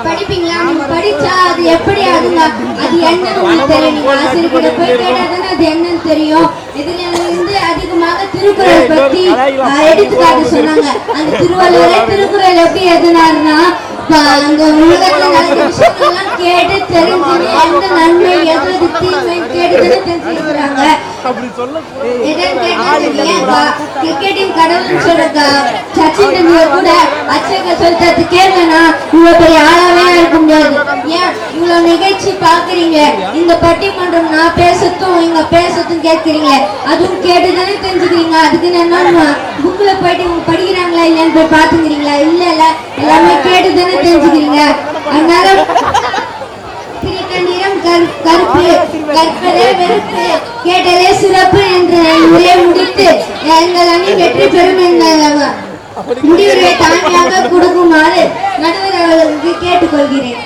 படிப்பீங்களா, நீங்க படிச்சா அது எப்படி ஆகுங்க, அது என்னன்னு உங்களுக்கு தெரியும். நீங்க ஆசிரியர்கிட்ட போய் கேட்டா தானே அது என்னன்னு தெரியும். இதுல இருந்து அதிகமாக திருக்குறள் பத்தி எடுத்துக்காட்டு சொன்னாங்க. அந்த திருவள்ளுவரே திருக்குறள் எப்படி எதுனாருன்னா அந்த உலகத்துல நடந்த விஷயங்கள்லாம் கேட்டு தெரிஞ்சு எந்த நன்மை எது தீமை கேட்டு தெரிஞ்சுக்கிறாங்க. கிரிக்கெட்டின் கடவுள்னு சொல்ற சச்சின் டெண்டுல்கர் கூட அச்சங்க சொல்றது கேட்கலன்னா இவ்வளவு பெரிய ஆளாவே இருக்க முடியாது. ஏன் இவ்வளவு நிகழ்ச்சி பாக்குறீங்க, இந்த பட்டிமன்றம் நான் பேசத்தும் இங்க பேசத்தும் கேட்கிறீங்க, அதுவும் கேட்டுதானே தெரிஞ்சுக்கிறீங்க. அதுக்கு என்ன புக்ல போயிட்டு இவங்க படிக்கிறாங்களா இல்லைன்னு போய் பாத்துக்கிறீங்களா? இல்ல எல்லாமே கேட்டுதானே தெரிஞ்சுக்கிறீங்க. அதனால நிறம் கருப்பு, கற்பதே வெறுப்பு, கேட்டதே சிறப்பு என்று உரையை முடித்து எங்கள் அணி வெற்றி பெறும் என்ற முடிவுரை தாழ்மையாக கொடுக்குமாறு நடுவர் அவர்களுக்கு கேட்டுக்கொள்கிறேன்.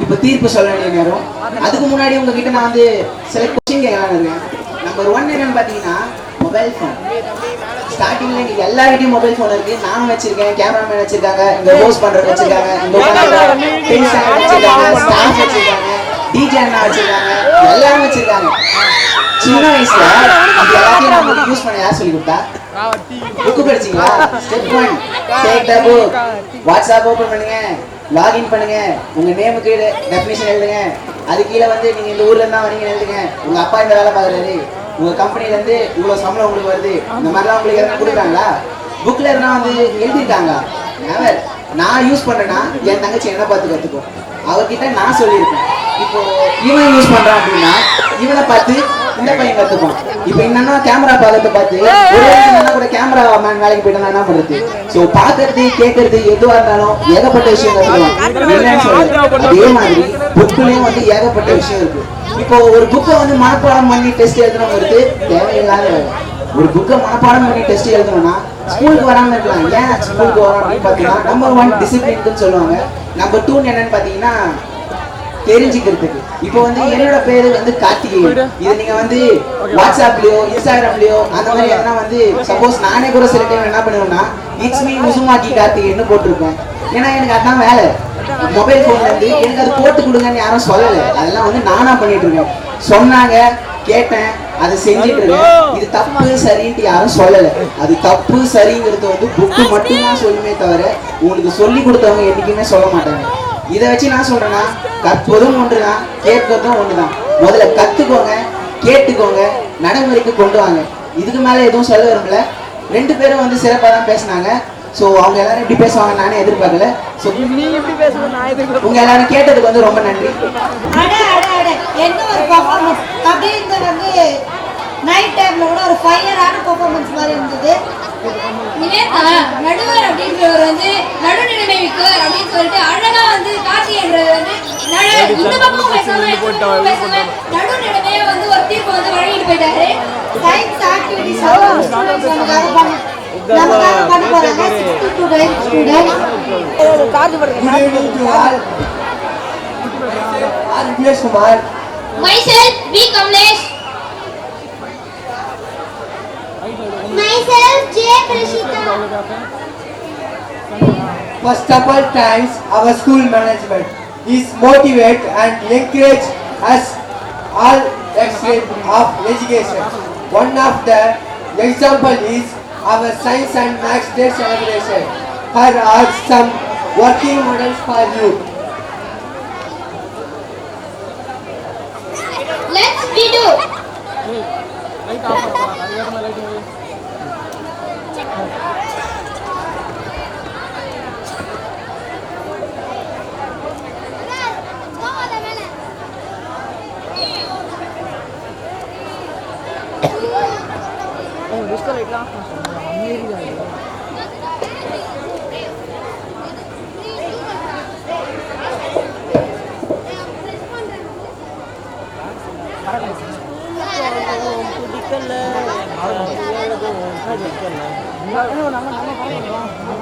இப்ப தீர்ப்பு சொல்ல வேண்டிய நேரம். அதுக்கு முன்னாடி உங்ககிட்ட நான் வந்து சில கொஸ்டின் கேட்கலாம் இருக்கேன். நம்பர் 1 என்னன்னு பாத்தீங்கன்னா மொபைல் போன். ஸ்டார்டிங்ல நீங்க எல்லார்கிட்டயும் மொபைல் போன் இருக்கு. நானும் வச்சிருக்கேன், கேமராமேன் வச்சிருக்காங்க, இங்க ஹோஸ்ட் பண்றவங்க வச்சிருக்காங்க, இங்க வச்சிருக்காங்க, ஸ்டாஃப் வச்சிருக்காங்க, டிஜே அண்ணா வச்சிருக்காங்க, எல்லாரும் வச்சிருக்காங்க. சின்ன வயசுல இது எல்லாத்தையும் நம்ம யூஸ் பண்ண யார் சொல்லி கொடுத்தா? புக் படிச்சீங்களா? Step 1 take the book. WhatsApp open பண்ணுங்க, லாகின் பண்ணுங்க, உங்க நேமுக்கு டெஃபினிஷன் எழுதுங்க, அது கீழே வந்து நீங்க இந்த ஊர்ல இருந்தா வரீங்கன்னு எழுதுங்க, உங்க அப்பா இந்த வேலை பாக்குறாரு, உங்க கம்பெனில இருந்து இவ்வளவு சம்பளம் உங்களுக்கு வருது, இந்த மாதிரிலாம் உங்களுக்கு எதனா கொடுக்குறாங்களா? புக்ல எதனா வந்து எழுதிருக்காங்க? நெவர். நான் யூஸ் பண்ணேன்னா என் தங்கச்சி என்ன பார்த்து கற்றுக்கும். அவகிட்ட நான் சொல்லியிருக்கேன், இப்போ இவன் யூஸ் பண்ணுறான் அப்படின்னா இவனை பார்த்து இந்த பையன் கற்றுப்பான். இப்போ என்னன்னா கேமரா பார்க்கறத பார்த்து ஒரு கூட கேமரா மேன் வேலைக்கு போயிட்டா என்ன பண்ணுறது. ஸோ பார்க்கறது கேட்கறது எதுவாக இருந்தாலும் ஏகப்பட்ட விஷயம் கற்றுக்கலாம் இல்லைன்னு சொல்லுது. அதே மாதிரி புக்குலேயும் வந்து ஏகப்பட்ட விஷயம் இருக்குது. இப்போ ஒரு புக்கை வந்து மனப்பாடம் பண்ணி டெஸ்ட் எழுதுறவங்களுக்கு தேவையில்லாத வேலை. ஒரு புக்கை மனப்பாடம் பண்ணி டெஸ்ட் எழுதணும்னா ஸ்கூலுக்கு வராமல் இருக்கலாம். ஏன் ஸ்கூலுக்கு வரோம் அப்படின்னு பார்த்தீங்கன்னா நம்பர் 1 டிசிப்ளின்க்குன்னு சொல்லுவாங்க. நம்பர் 2 என்னன்னு பார்த்தீங்கன்னா தெரிஞ்சுக்கிறதுக்கு. இப்போ வந்து என்னோட பேரு வந்து கார்த்திகேயன். இது நீங்க வந்து வாட்ஸ்அப்லயோ இன்ஸ்டாகிராம்லயோ அந்த மாதிரி எதனா வந்து சப்போஸ் நானே கூட சில டைம் என்ன பண்ணுவேன்னா இட்ஸ் மீ முசுமாக்கி கார்த்திகேயன் போட்டிருப்பேன். ஏன்னா எனக்கு அதான் வேலை. மொபைல் போன்ல இருந்து எனக்கு அது போட்டு கொடுங்கன்னு யாரும் சொல்லலை. அதெல்லாம் வந்து நானா பண்ணிட்டு இருக்கேன். சொன்னாங்க, கேட்டேன், அதை செஞ்சுட்டு இருக்கேன். இது தப்பு சரின்ட்டு யாரும் சொல்லலை. அது தப்பு சரிங்கிறது வந்து புக்கு மட்டும்தான் சொல்லுமே தவிர உங்களுக்கு சொல்லி கொடுத்தவங்க என்னைக்குமே சொல்ல மாட்டாங்க. இதை வச்சு நான் சொல்றேன்னா கற்பதும் ஒன்றுதான், கேட்பதும் ஒண்ணுதான். முதல்ல கத்துக்கோங்க, கேட்டுக்கோங்க, நடைமுறைக்கு கொண்டு வாங்க. இதுக்கு மேல எதுவும் சொல்ல விரும்பல. 2 பேரும் வந்து சிறப்பாக தான் பேசினாங்க. ஸோ அவங்க எல்லாரும் எப்படி பேசுவாங்க நானே எதிர்பார்க்கல. ஸோ உங்க எல்லாரும் கேட்டதுக்கு வந்து ரொம்ப நன்றி. என்ன ஒரு பர்ஃபார்மன்ஸ் அப்படியே இந்த வந்து நைட் டைம்ல கூட ஒரு ஃபயரான பர்ஃபார்மன்ஸ் மாதிரி இருந்தது. நிவேதா நடுவர் அப்படின்றவர் வந்து நடுநிலைமை மிக்கவர் அப்படின்னு சொல்லிட்டு அழகா வந்து கார்த்திகேயன்றது வந்து இந்த பக்கம் பேசாம நடுநிலைமையை வந்து ஒரு தீர்ப்பு வந்து வழங்கிட்டு போயிட்டாரு. சயின்ஸ் ஆக்டிவிட்டிஸ் நமக்காக பண்ண போறாங்க. 6 to 9 students. Kumar. Myself B Kamlesh. Myself J Prashita. First of all, thanks our school management is motivate and encourage us all excellence of education. One of the example is our science and maths day celebration. Here are some working models for you. Let's video.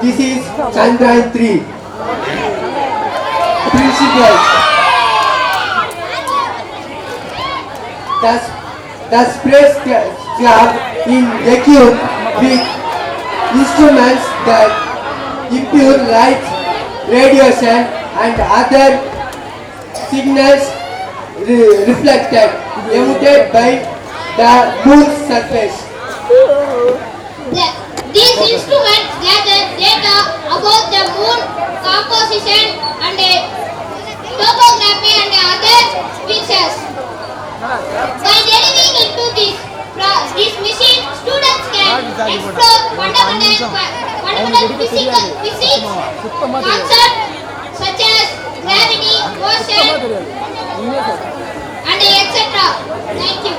This is Chandrayaan 3. Principles. The space craft in equipped with instruments that impute light, radiation and other signals reflected, emitted by the moon's surface. These instruments gather data about the moon composition and topography and other features. By delving into this machine, students can explore fundamental physics concepts such as gravity, motion, and etc. Thank you.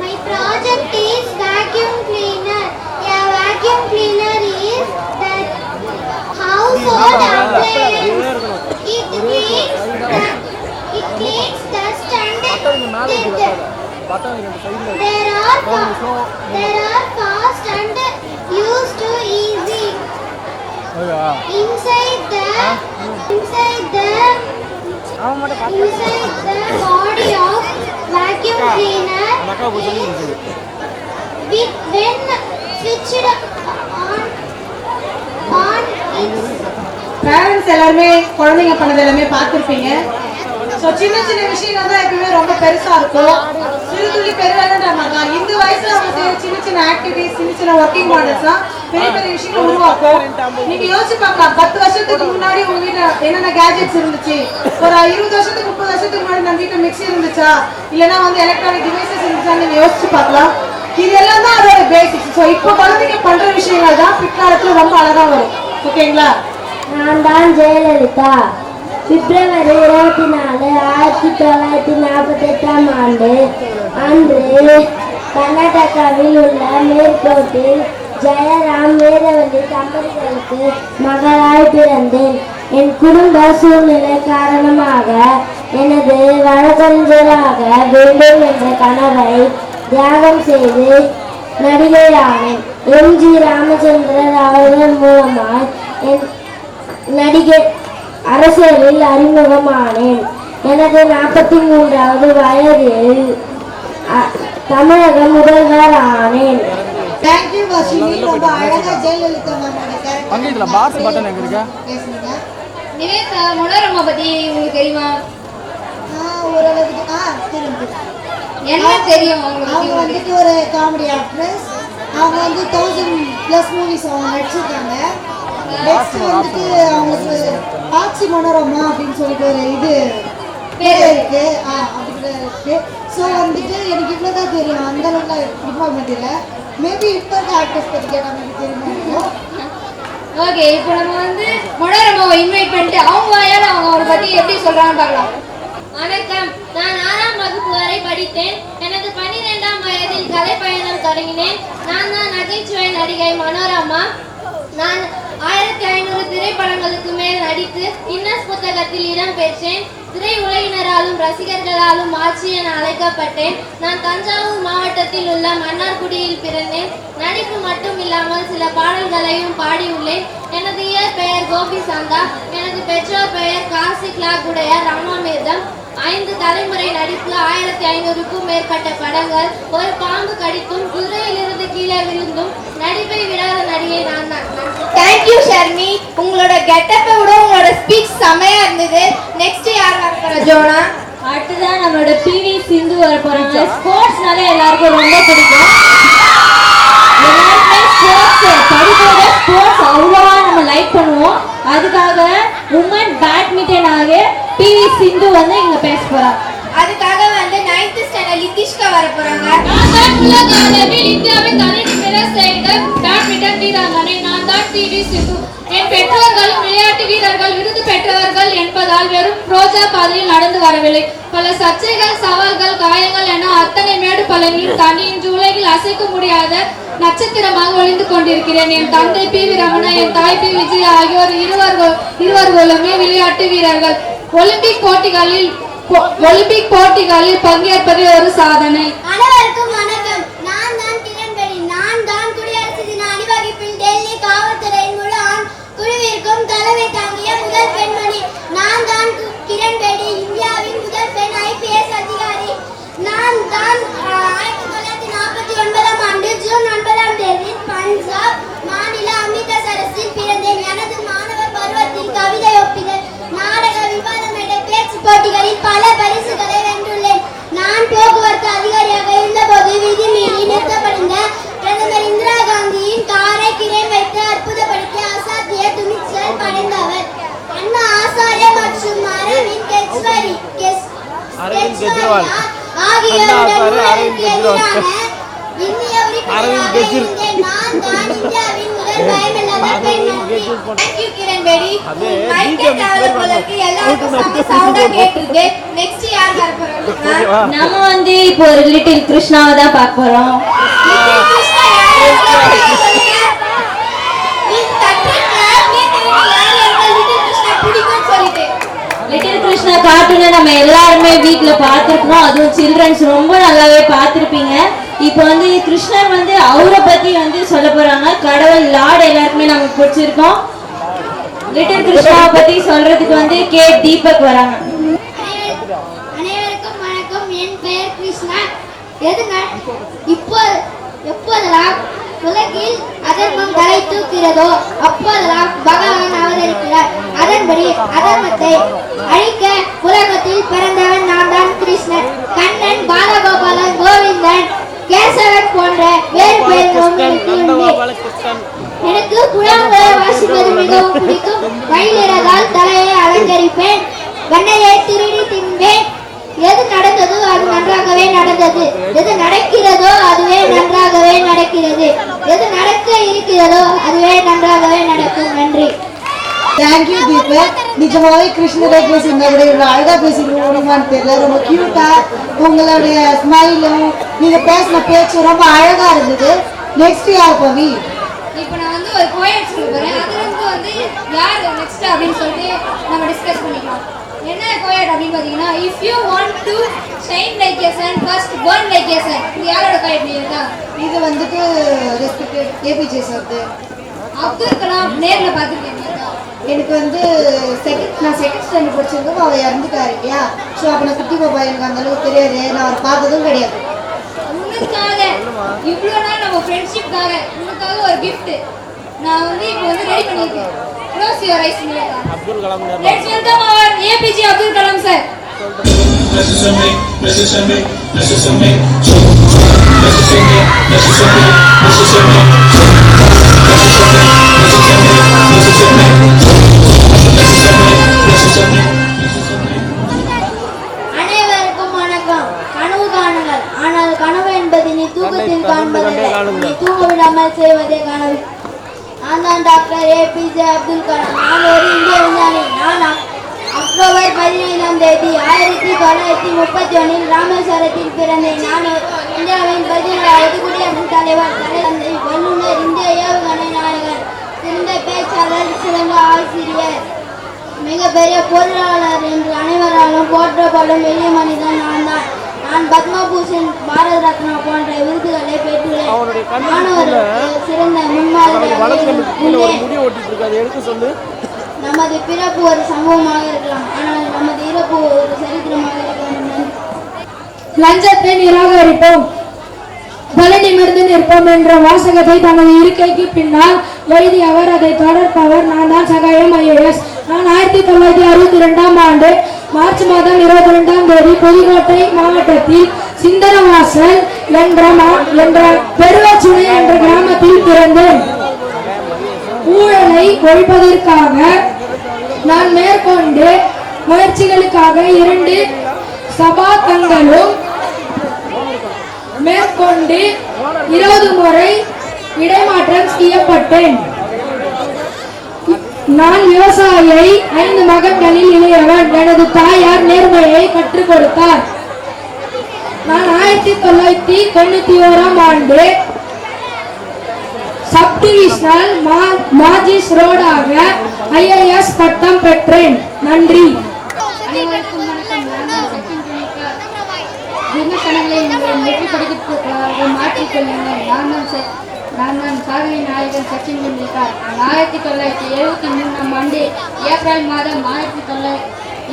My project is vacuum cleaner. A vacuum cleaner is that household appliance. It cleans dust and dirt. There are fast and used to easy. Inside the body of vacuum cleaner, when switched on its parents எல்லாருமே குழந்தைங்க பண்ணது எல்லாமே பார்த்துருப்பீங்க. ஸோ சின்ன சின்ன விஷயங்கள் தான் எப்பவுமே ரொம்ப பெருசா இருக்கும். சிறு துளி பெருவேலன்ற மாதிரி தான் இந்த வயசுல அவங்க செய்யற சின்ன சின்ன ஆக்டிவிட்டிஸ், சின்ன சின்ன ஒர்க்கிங் மாடல்ஸ் தான் பெரிய பெரிய விஷயங்கள் உருவாக்கும். நீங்க யோசிச்சு பார்க்கலாம், 10 வருஷத்துக்கு முன்னாடி உங்க வீட்டுல என்னென்ன கேஜெட்ஸ் இருந்துச்சு, ஒரு 20 வருஷத்துக்கு 30 வருஷத்துக்கு முன்னாடி நம்ம வீட்டுல மிக்சி இருந்துச்சா, இல்லைன்னா வந்து எலக்ட்ரானிக் டிவைசஸ் இருந்துச்சா, நீங்க யோசிச்சு பார்க்கலாம். இது எல்லாம் தான் அதோட பேசிக்ஸ். ஸோ இப்போ குழந்தைங்க பண்ற விஷயங்கள் தான் பிற்காலத்துல ரொம்ப அழகா வரும். ஓகேங்களா? நான் தான் ஜெயலலிதா. பிப்ரவரி 24, 1948 ஆண்டு அன்று கர்நாடகாவில் உள்ள மேற்கோட்டில் ஜெயராம் வேதவல்லி தம்பதிகளுக்கு மகளாய் பிறந்தேன். என் குடும்ப சூழ்நிலை காரணமாக எனது வழக்கறிஞராக வேண்டும் என்ற கனவை தியாகம் செய்து நடிகையானேன். எம்.ஜி. ராமச்சந்திரன் அவர்கள் மூலமாய் என் நடிகை அரசியலில் அறிமுகமானேன். எனது 43வது வயதில் தமிழக முதல்வர் ஆனேன். தேங்க்யூ வர்ஷினி. ரொம்ப அழகா ஜெயலலிதா மேமோட பங்கேற்கல பாஸ் பட்டன் எங்க இருக்கா? பேசுனீங்க. நிவேதா மனோரமா பத்தி உங்களுக்கு தெரியுமா? ஓரளவுக்கு தெரியும். என்ன தெரியும் அவங்க உங்களுக்கு? வந்துட்டு ஒரு காமெடி ஆக்ட்ரஸ். அவங்க வந்து 1000+ மூவிஸ் அவங்க நடிச்சிருக்காங்க. நெக்ஸ்ட் வந்துட்டு அவங்களுக்கு ஆட்சி மனோரமா அப்படின்னு சொல்லிட்டு ஒரு இது பேர் இருக்கு. அப்படி இருக்கு. ஸோ வந்துட்டு எனக்கு இவ்வளோதான் தெரியும். அந்த அளவுக்கு இன்ஃபார்மேட் இல்லை. மேபி இப்போ இருக்க ஆக்டர்ஸ் பற்றி கேட்டால் எனக்கு தெரியுமா? ஓகே, இப்போ நம்ம வந்து மனோரமாவை இன்வைட் பண்ணிட்டு அவங்க வாயால் அவங்க அவரை பற்றி எப்படி சொல்கிறான்னு பார்க்கலாம். வணக்கம், நான் 6ஆம் வகுப்பு வரை படித்தேன். எனது 12ஆம் வயதில் கலை பயணம் தொடங்கினேன். நான் தான் நகைச்சுவை நடிகை மனோரமா. நான் 1500 திரைப்படங்களுக்கு மேல் நடித்து கின்னஸ் புத்தகத்தில் இடம் பெற்றேன். திரை உலகினராலும் ரசிகர்களாலும் ஆட்சி என அழைக்கப்பட்டேன். நான் தஞ்சாவூர் மாவட்டத்தில் உள்ள மன்னார்குடியில் பிறந்தேன். நடிப்பு மட்டும் இல்லாமல் சில பாடல்களையும் பாடியுள்ளேன். எனது இயற்பெயர் கோபி சங்கா. எனது பெற்றோர் பெயர் கார்த்திக் லாகுடையார் ராமாமிர்தம். 5 தலைமுறை நடிப்பு, 1500க்கும் மேற்பட்ட படங்கள், ஒரு பாம்பு கடித்தும் குதிரையிலிருந்து கீழே விழுந்தும் நடிப்பை விடாத நடிகை நான் தான். தேங்க்யூ ஷர்மி. உங்களோட கெட்டப்பை விட உங்களோட ஸ்பீச் செமையா இருந்தது. நெக்ஸ்ட் யார் வரப்போற ஜோனா? அடுத்ததான் நம்மளோட பிவி சிந்து வர போறாங்க. ஸ்போர்ட்ஸ்னால எல்லாருக்கும் ரொம்ப பிடிக்கும். எல்லாருமே ஸ்போர்ட்ஸ் படிப்போட ஸ்போர்ட்ஸ் அவ்வளோவா நம்ம லைக் பண்ணுவோம். அதுக்காக உமன் பேட்மிண்டனாக பிவி சிந்து வந்து இங்க பேச போறாங்க. அதுக்காக வந்து 9th ஸ்டாண்டர்ட் லிதிஷ்கா வர போறாங்க. இந்தியாவின் தனி நிமிர செய்த பேட்மிண்டன் வீராங்கனை நான் தான் பிவி சிந்து. என் பெற்றோர்கள் விளையாட்டு வீரர்கள், விருது பெற்றவர்கள் என்பதால் வெறும் ரோஜா பாதையில் நடந்து வரவில்லை. பல சர்ச்சைகள், சவால்கள், காயங்கள் என அத்தனை மேடு பலனையும் தாண்டி இன்று உலகில் அசைக்க முடியாத நட்சத்திரமாக ஒளிந்து கொண்டிருக்கிறேன். என் தந்தை பி.வி. ரமணா, என் தாய் பி. விஜயா ஆகியோர் இருவர்களுமே விளையாட்டு வீரர்கள். ஒலிம்பிக் போட்டிகளில் பங்கேற்பது ஒரு சாதனை. அனைவருக்கும் வணக்கம். நான் தான் கிரண்பேடி. நான் தான் குடியரசு தின அணிவகுப்பில் டெல்லி காவல்துறையின் முழு ஆண் குழுவிற்கும் தலைமை தாங்கிய முதல் பெண்மணி. நான் தான் கிரண்பேடி, இந்தியாவின் முதல் பெண் IPS அதிகாரி. நான் தான் 1949ஆம் ஆண்டு ஜூன் 9ஆம் தேதி பஞ்சாப் மாநில அமிர்தசரஸில் பிறந்தேன். எனது மாணவ பருவத்தில் கவிதை ஒப்பிகள், நாடக, விவாத மேடை, பேச்சு போட்டிகளில் பல பரிசுகளை வென்றுள்ளேன். நான் போக்குவரத்து அதிகாரியாக இருந்தபோது விதிமீறி நிறுத்தப்பட்ட பிரதமர் இந்திரா காந்தியின் காரை கிரேன் வைத்து அற்புதப்படுத்திய அசாத்திய துணிச்சல் படைந்தவர். அண்ணா ஆசாரே மற்றும் அரவிந்த் கெஜ்ரிவால் ஆகியோருடன் எதிரான இந்திய உறுப்பினராக இருந்தேன். நான் தான் இந்தியாவின் முதல் பயமில்லாத பெண்மணி. Thank you Kiran Bedi. மைக்கே டெவலப்பருக்கு எல்லாருக்கும் செம சவுண்டா கேட்டிருக்கு. நெக்ஸ்ட் யார் வர போறாங்க? நம்ம வந்து இப்போ ஒரு லிட்டில் கிருஷ்ணாவை தான் பார்க்க போறோம். லிட்டில் கிருஷ்ணா யார் லிட்டில் கிருஷ்ணா பிடிக்கும்னு சொல்லிட்டு. லிட்டில் கிருஷ்ணா கார்ட்டூனை நம்ம எல்லாருமே வீட்ல பார்த்துருப்போம். அதுவும் சில்ட்ரன்ஸ் ரொம்ப நல்லாவே பார்த்துருப்பீங்க. இப்போ வந்து கிருஷ்ணர் வந்து அவரை பத்தி வந்து சொல்ல போறாங்க. கடவுள் லார்ட் எல்லாருக்குமே நமக்கு பிடிச்சிருக்கோம். லிட்டில் கிருஷ்ணாவை பத்தி சொல்றதுக்கு வந்து கே தீபக் வராங்க. அனைவருக்கும் வணக்கம். என் பெயர் கிருஷ்ணா. எப்போதெல்லாம் உலகில் அதர்மம் தலை தூக்கிறதோ அப்போதெல்லாம் பகவான் அவதரிக்கிறார். அதன்படி அதர்மத்தை அழிக்க உலகத்தில் பிறந்தவன் நான் தான் கிருஷ்ணன். கண்ணன், பாலகோபாலன், கோவிந்தன், கேசவன் போன்ற வேறு பெயர்களும் எனக்கு புறாங்களை வாசிப்பது மிகவும் பிடிக்கும். வயலிறதால் தலையை அலங்கரிப்பேன். வெண்ணையை திருடி தின்பேன். எது நடந்ததோ அது நன்றாகவே நடந்தது. எது நடக்கிறதோ அதுவே நன்றாகவே நடக்கிறது. எது நடக்க இருக்கிறதோ அதுவே நன்றாகவே நடக்கும். நன்றி. தேங்க்யூ தீபக். நிஜமாவே கிருஷ்ணரே பேசியிருந்தா கூட இவ்வளோ அழகா பேசிட்டு முடியுமான்னு தெரியல. ரொம்ப கியூட்டா உங்களுடைய ஸ்மைலும் நீங்க பேசின பேச்சு ரொம்ப அழகா இருந்தது. நெக்ஸ்ட் யார் பவி? இப்போ நான் வந்து ஒரு கோயட் சொல்ல போறேன். அதுலேருந்து வந்து யார் நெக்ஸ்ட் அப்படின்னு சொல்லிட்டு நம்ம டிஸ்கஸ் பண்ணிக்கலாம். என்ன கோயட் அப்படின்னு பார்த்தீங்கன்னா, if you want to shine like a Sun first burn like a Sun. இது யாரோட கோயட் இருக்கா? இது வந்துட்டு ரெஸ்பெக்டட் ஏபிஜே சார்து. அப்துல் கலாம் நேரில் பார்த்துருக்கேன். எனக்கு வந்து நான் செகண்ட் ஸ்டாண்டர்ட் படிச்சிருந்தோம், அவர் இறந்துட்டாரு இல்லையா. ஸோ அப்போ நான் குட்டி பாப்பா எனக்கு அந்த அளவுக்கு தெரியாது, நான் அவர் பார்த்ததும் கிடையாது. உனக்காக இவ்வளோ நாள் நம்ம ஃப்ரெண்ட்ஷிப்காக உனக்காக ஒரு கிஃப்ட் நான் வந்து இப்போ வந்து ரெடி பண்ணியிருக்கேன். Close your eyes Nivetha. Abdul Kalam let's welcome our APJ Abdul Kalam sir. அனைவருக்கும் வணக்கம். கனவு காணுங்கள், ஆனால் கனவு என்பது நீ தூக்கத்தில் காண்பதில்லை, நீ தூங்க விடாமல் செய்வதே கனவு. நான் தான் டாக்டர் ஏபிஜே அப்துல் கலாம். நான் ஒரு இந்திய விஞ்ஞானி. நான் அக்டோபர் 15ஆம் தேதி 1931 ராமேஸ்வரத்தில் பிறந்தேன். நான் இந்தியாவின் 17வது குடியரசுத் தலைவர், தந்தை, வல்லுநர், இந்திய ஏவுகணை நாயகர், சிறந்த பேச்சாளர், சிறந்த ஆசிரியர், மிகப்பெரிய பொருளாளர் என்று அனைவராலும் போற்றப்படும் எளிய மனிதன் நான் தான். நான் பத்மபூஷன், பாரத ரத்னா போன்ற விருதுகளை பெற்றுள்ளேன். நான் ஒரு சிறந்த முன்மாதிரியாக. நமது பிறப்பு ஒரு சம்பவமாக இருக்கலாம், ஆனால் நமது இறப்பு ஒரு சரித்திரமாக இருக்கலாம். லஞ்சத்தை நிராகரிப்போம், பலன் நிமிர்ந்து நிற்போம் என்ற வாசகத்தை தனது இருக்கைக்கு பின்னால் எழுதியவர், அதை தொடர்பவர் நான் தான் சகாயம் ஐஏஎஸ். நான் 1962ஆம் ஆண்டு மார்ச் மாதம் 22ஆம் தேதி புதுக்கோட்டை மாவட்டத்தில் சிந்தனவாசல் என்ற பெருவச்சுனை என்ற கிராமத்தில் பிறந்தேன். ஊழலை ஒழிப்பதற்காக நான் மேற்கொண்ட முயற்சிகளுக்காக 2 சபாத்தங்களும் மேற்கொண்டு 20 முறை இடைமாற்றம் செய்யப்பட்டேன். நான் விவசாயியை 5 மகன்களில் இளையவன். எனது தாயார் நேர்மையை கற்றுக் கொடுத்தார். நான் 1991ஆம் ஆண்டு சப்டிவிஷனல் மாஜிஸ்ட்ரேட்டாக ஐஏஎஸ் பட்டம் பெற்றேன். நன்றி. அனைவருக்கும் வணக்கம். விமர்சனங்களை உங்கள் வெற்றி படிக்கிறதுக்காக மாற்றிக்கொள்ளுங்கள். நான் தான் சாதனை நாயகன் சச்சின் டெண்டுல்கர். 1973ஆம் ஆண்டு ஏப்ரல் மாதம்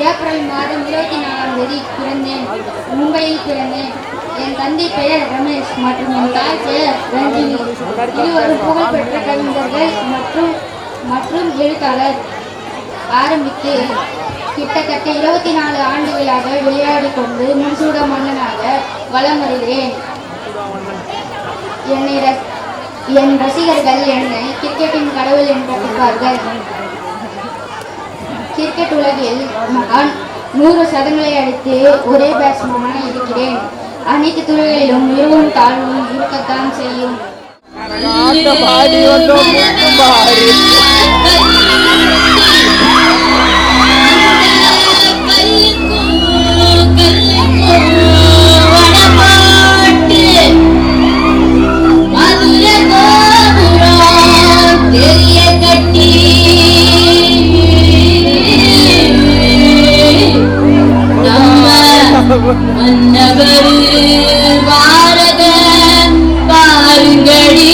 24ஆம் தேதி பிறந்தேன். மும்பையில் பிறந்தேன். என் தந்தை பெயர் ரமேஷ் மற்றும் என் தாய் பெயர் ரஞ்சினி. இருவரும் புகழ்பெற்ற கவிஞர்கள் மற்றும் எழுத்தாளர். ஆரம்பித்து கிட்டத்தட்ட 24 ஆண்டுகளாக விளையாடி கொண்டு முன்சூட மன்னனாக வலம் வருகிறேன். என் ரசிகர்கள் என்னை கிரிக்கெட்டின் கடவுள் என்று அழைப்பார்கள். கிரிக்கெட் உலகில் நான் 100 சதங்களை அடித்து ஒரே பேட்ஸ்மேனாக இருக்கிறேன். அனைத்து துறைகளிலும் உயர்வும் தாழ்வும் இருக்கத்தான் செய்யும். பாரத பாருங்கடி.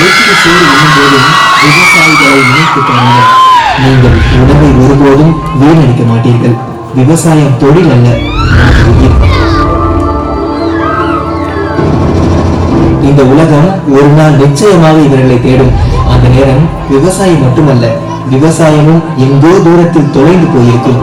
வயிற்றுக்கு சோறு உண்ணும்போதும் விவசாயிகளை நினைத்து பாருங்கள். நீங்கள் உணவை ஒருபோதும் வீணடிக்க மாட்டீர்கள். விவசாயம் தொழில் அல்ல, உயிர். இந்த உலகம் ஒரு நாள் நிச்சயமாக இவர்களை தேடும். அந்த நேரம் விவசாயி மட்டுமல்ல, விவசாயமும் எங்கோ தூரத்தில் தொலைந்து போயிருக்கும்.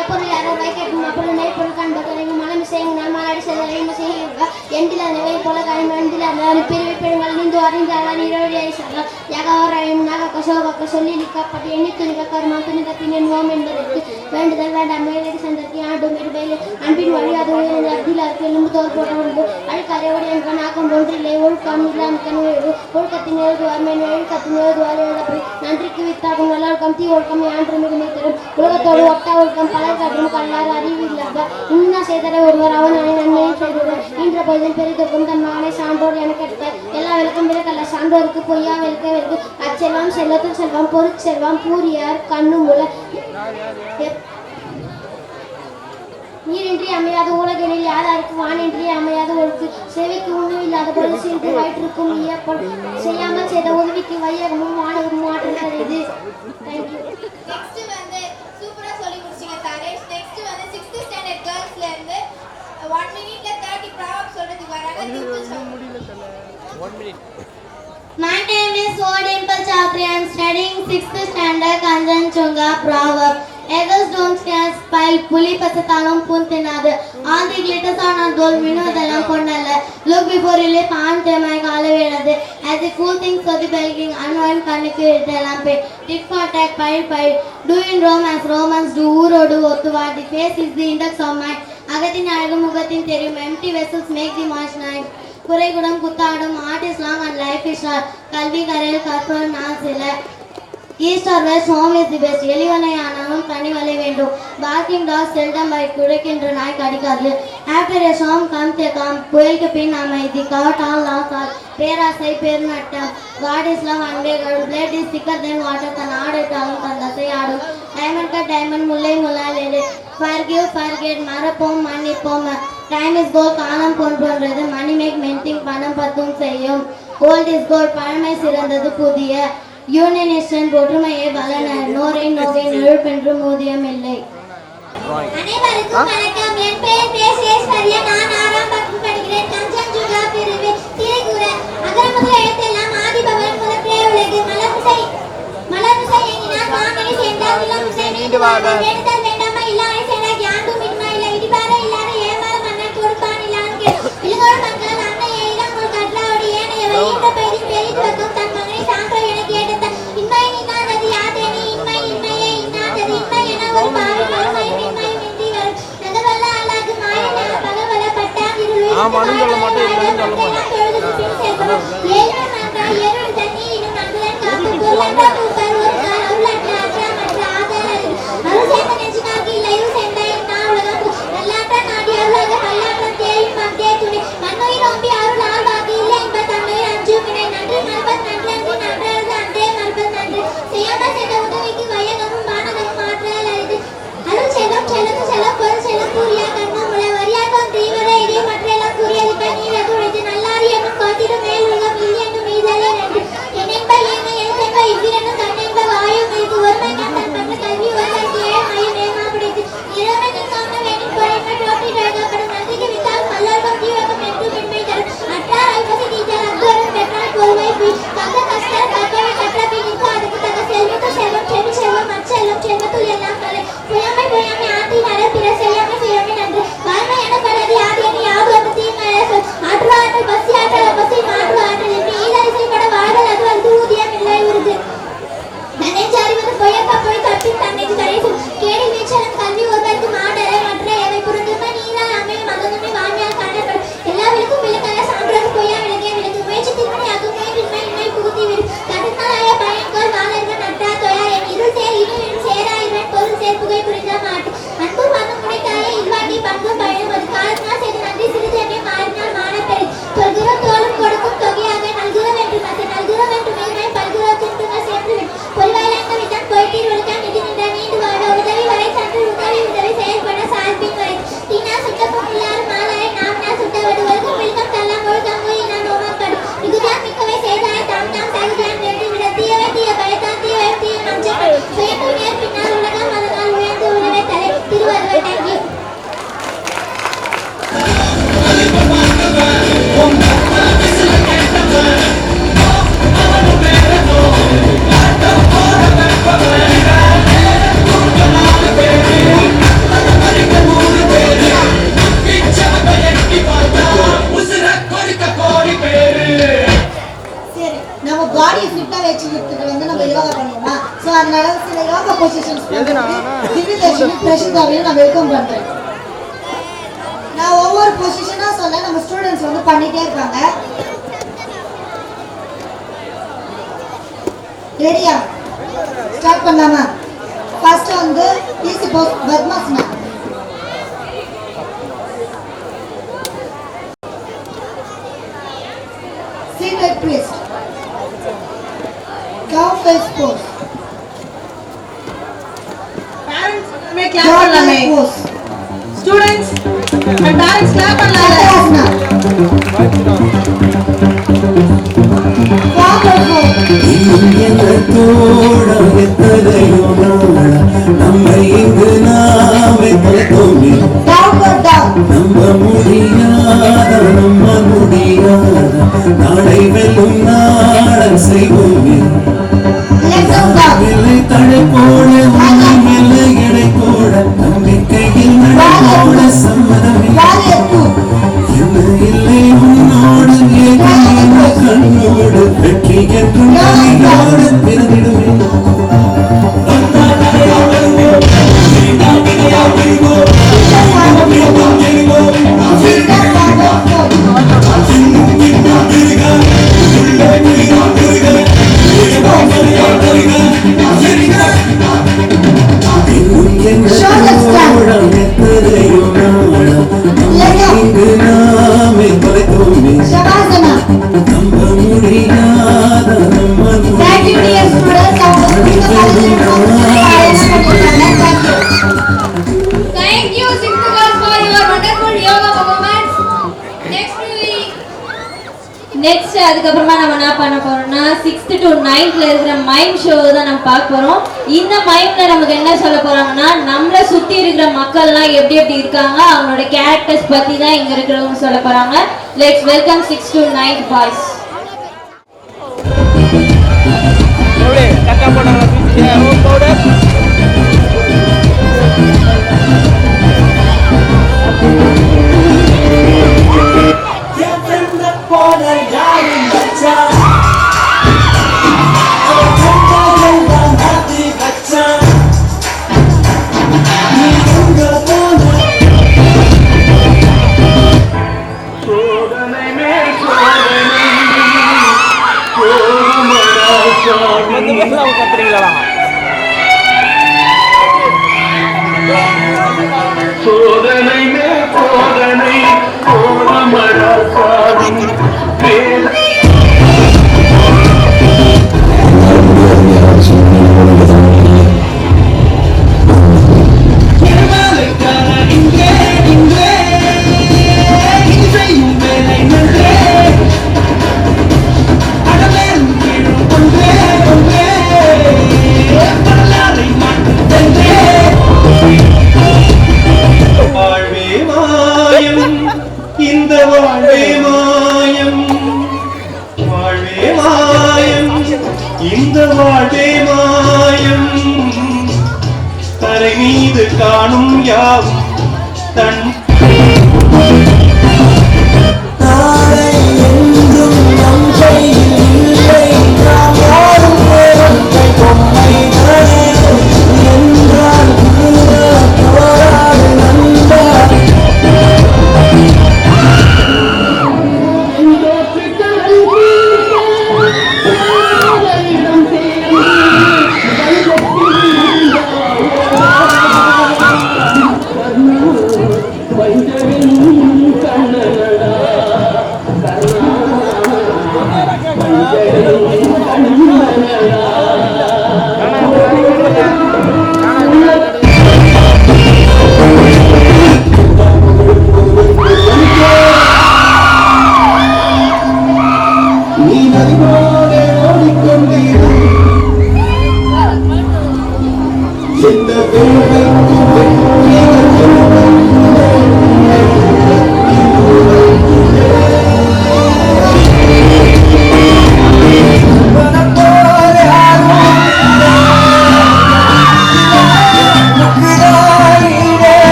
எப்பொருள் யாரோ வைக்கட்டும் அப்பொருள் மெய்ப்பொருள் காண்பது மனம் செய்யுங்கள் மாநாடு செய்தலையும் செய்யுங்க எண்டில நிலை போல காயம் எண்டில பிரிவு பெண்கள் நின்று அறிந்தாரா நிரவழியை செல்லம் யகவரையும் நகக்க சொல்லி நிற்கப்பட்டு எண்ணி துணிக கருமா துணிக தின்னுவோம் என்பதற்கு வேண்டுதல் வேண்டாம் மேலடி சந்தத்தி ஆண்டும் இருபையில் அன்பின் வழி அது அடியில் எலும்பு தோல் போட்ட உண்டு அழுக்கதையோடு என் ஆக்கம் ஒன்றில்லை ஒழுக்கம் இல்லாமல் ஒழுக்கத்தின் எழுதுவார் மேன் ஒழுக்கத்தின் எழுதுவார் எழுதப்படி நன்றிக்கு வித்தாகும் நல்லொழுக்கம் தீ ஒழுக்கம் யான்றும் மிகுமை தரும் உலகத்தோடு ஒட்ட ஒழுக்கம் பலர் காட்டும் கல்லாறு அறிவு இல்லாத இன்ன செய்தர ஒருவர் அவன் நன்மையும் செய்தவர் இன்ற பொழுதில் பெரிதற்கும் தன் மகனை சான்றோர் என கேட்பார் எல்லா விளக்கம் விளக்கல்ல சான்றோருக்கு பொய்யா விளக்கு அச்செல்வம் செல்வத்தில் செல்வம் பொருட்செல்வம் பூரியார் கண்ணு முல நீரின்றி அமையாத உலகினில் யாராருக்கு வானின்றி அமையாத ஒழுக்கு செவிக்கு உணவு இல்லாத பொழுது சிறிது வயிற்றுக்கும் செய்யாமல் செய்த உதவிக்கு வையகமும் வானகமும் மாற்றம் தருது. தேங்க்யூ. நெக்ஸ்ட் வந்து சூப்பரா சொல்லி முடிச்சீங்க தாரேஷ். நெக்ஸ்ட் வந்து 6th ஸ்டாண்டர்ட் கேர்ள்ஸ்ல இருந்து 1 மினிட்ல 30 ப்ராவர்ப் சொல்றதுக்கு வராங்க. 1 minute. My name is Vodimple Chhatri. I am studying 6th standard Kanchenjunga proverb. Others don't care spile புலி பசத்தாலும் பூந்தினாது ஆந்தி glitters on a gold வினோதெல்லாம் பொன்னல்ல look before you leap ஆண் தேமாய் கால வேணது as a cool thing so the belking unwind கண்ணுக்கு இதெல்லாம் பே tit for tat pile do in Rome as Romans do ஊரோடு ஒத்துவார் the face is the index of mind அகத்தின் அழகு முகத்தின் தெரியும் empty vessels make the march night குறைகுடம் குத்தாடும் art is long and life is short கல்வி கரையில் கற்பவர் நான் சில East or west, home is the best. எலிவனை ஆனாலும் கனிவலை வேண்டும். Barking dogs seldom bite. குறைக்கின்ற நாய் கடிக்காது. After a storm comes a calm. புயலுக்கு பின் அமைதி. Caught all lost all. பேராசை பெருநட்டம். God is love and God. Blood is thicker than water. தன் ஆடைத்தாலும் தன் தசை ஆடும். Diamond cut diamond முல்லை முள்ளால் எடு. Forgive, forget. மறப்போம் மன்னிப்போம். Time is gold. காலம் போன்றது. Money make men think. பணம் பத்தும் செய்யும். Old is gold. பழமை சிறந்தது புதிய. யூனியனிஸ்டன் ஒற்றுமையை பலன நோரை நோகை நெருப்பென்று மோதியம் இல்லை. அனைவருக்கும் வணக்கம். என் பெயர் பேசேஸ்வரியா. நான் 6ஆம் வகுப்பு படிக்கிறேன். கஞ்சன்ஜுங்கா பிரிவு திரைக்குற அகரமுக எழுத்தெல்லாம் ஆதிபவன் முதற்றே உலகு மலர்மிசை எங்கினார் மாமணி சேர்ந்தார் இளமிசை நீண்டு வாழ்வார் வேண்டுதல் வேண்டாமா இல்லாமை சேர்ந்தார் யாண்டும் இன்மா இல்லை இடிபார இல்லாத ஏமாற மன்னன் கொடுப்பான் இல்லான்னு இளங்கோடு மக்கள் அன்னையை இடம் ஒரு கட்லாவோடு ஏனையவை இந்த பெயரின் பெரிது வக்கும் தன் மகனை சான்றோ என கேட்டத இன்மை இன்னாதது யாதேனி இன்மையே இன்னாதது இன்மை என ஒரு பாவி மறுமை மின்மை மிந்தி வரும் நகர்வல்ல அழகு மாயன பகவல பட்டாம் இருள் தொழுது பின் சேர்க்கணும் ஏழு நன்றாய் ஏழு தண்ணி இன்னும் நன்றுதன் காப்பு பொருளன்ற கூப்பர் ஒரு கால் அருளற்ற அற்றாமற்ற ஆதரவு அருள் சேர்ந்த நெஞ்சுனாக்கி இல்லை இரு சேர்ந்த இன்னா உலகம் நல்லாற்ற நாடி அருளாக பல்லாற்றம் தேயும் பந்தே துணை மண்ணுயிர் ஓம்பி அருள் ஆழ்வாக்கு இல்லை என்ப தன்னுயிர் அஞ்சு வினை நன்றி மல்பத் நன்றி நன்றது அன்றே மல்பத் நன்றி செய்யாமல் செய்த உதவிக்கு வையகமும் வானகமும் ஆற்றல் அரிது அருள் செல்லும் செல்லும் பொருள் செல்லும் கூறியா கண்ணும் உள்ள வரியாக்கம் தீவிர இதே மற்ற எல்லாம் கூறியது நீர் எதுழைத்து நல்லாரி என்னும் காத்திடும் மேல் உலகம் இல்லை என்னும் பிரஷிதாவையும் நான் வெல்கம் பண்றேன். நான் ஒவ்வொரு பொசிஷனா சொல்ல நம்ம ஸ்டூடெண்ட்ஸ் வந்து பண்ணிட்டே இருக்காங்க. ரெடியா? ஸ்டார்ட் பண்ணலாமா? ஃபர்ஸ்ட் வந்து easy pose Padmasana. Seated twist. Cow face pose. Parents may clap பண்ணலாமே. Students and parents clap பண்ணலாமே. Forward fold. Downward dog. நாளை வெல்லும் நாளம் செய்வோமே Legs up dog. தடை போட மெல்ல எடை போட நம்பிக்கையில் நடப்போட சம்மதமே Warrior 2. என்ன இல்லை உன்னோடு ஏக கண்ணோடு வெற்றி என்றும் கையோடு பிறந்திடுமே Shavasana. Thank you dear students. Thank you, sixth girls, for your wonderful yoga performance. Next அதுக்கப்புறமா நம்ம என்ன பண்ண போறோம்னா 6th to 9th இருக்கிற மைம் ஷோ தான் நம்ம பார்க்க போறோம். இந்த மைம்ல நமக்கு என்ன சொல்ல போறாங்கன்னா நம்மள சுத்தி இருக்கிற மக்கள்லாம் எப்படி எப்படி இருக்காங்க அவங்களோட கேரக்டர்ஸ் பத்தி தான் இங்க இருக்கிறவங்க சொல்ல போறாங்க. Let's welcome 6th to 9th boys. எப்படி கட்டா போட்டாங்க ரோட் பவுடர் கத்துறீங்களா சோதனை சோதனை கோலமடா சாதி இந்த வாழ்வே மாயம் வாழ்வே மாயம் இந்த வாழ்வே மாயம் தரை மீது காணும் யாவும் தன்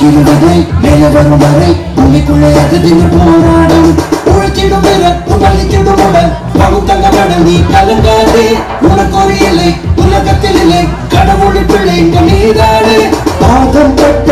இருவதை மேலே வரும் வரை பூமிக்குள்ளே அது தின்னு போராடும் உழைச்சிடும் பழிச்சிடும் உடல் பகுத்தங்க மடல் நீ கலங்காதே உனக்கு ஒரு இல்லை உலகத்தில் இல்லை கடவுளின் பிள்ளை இங்க நீதானே பாதம் பட்ட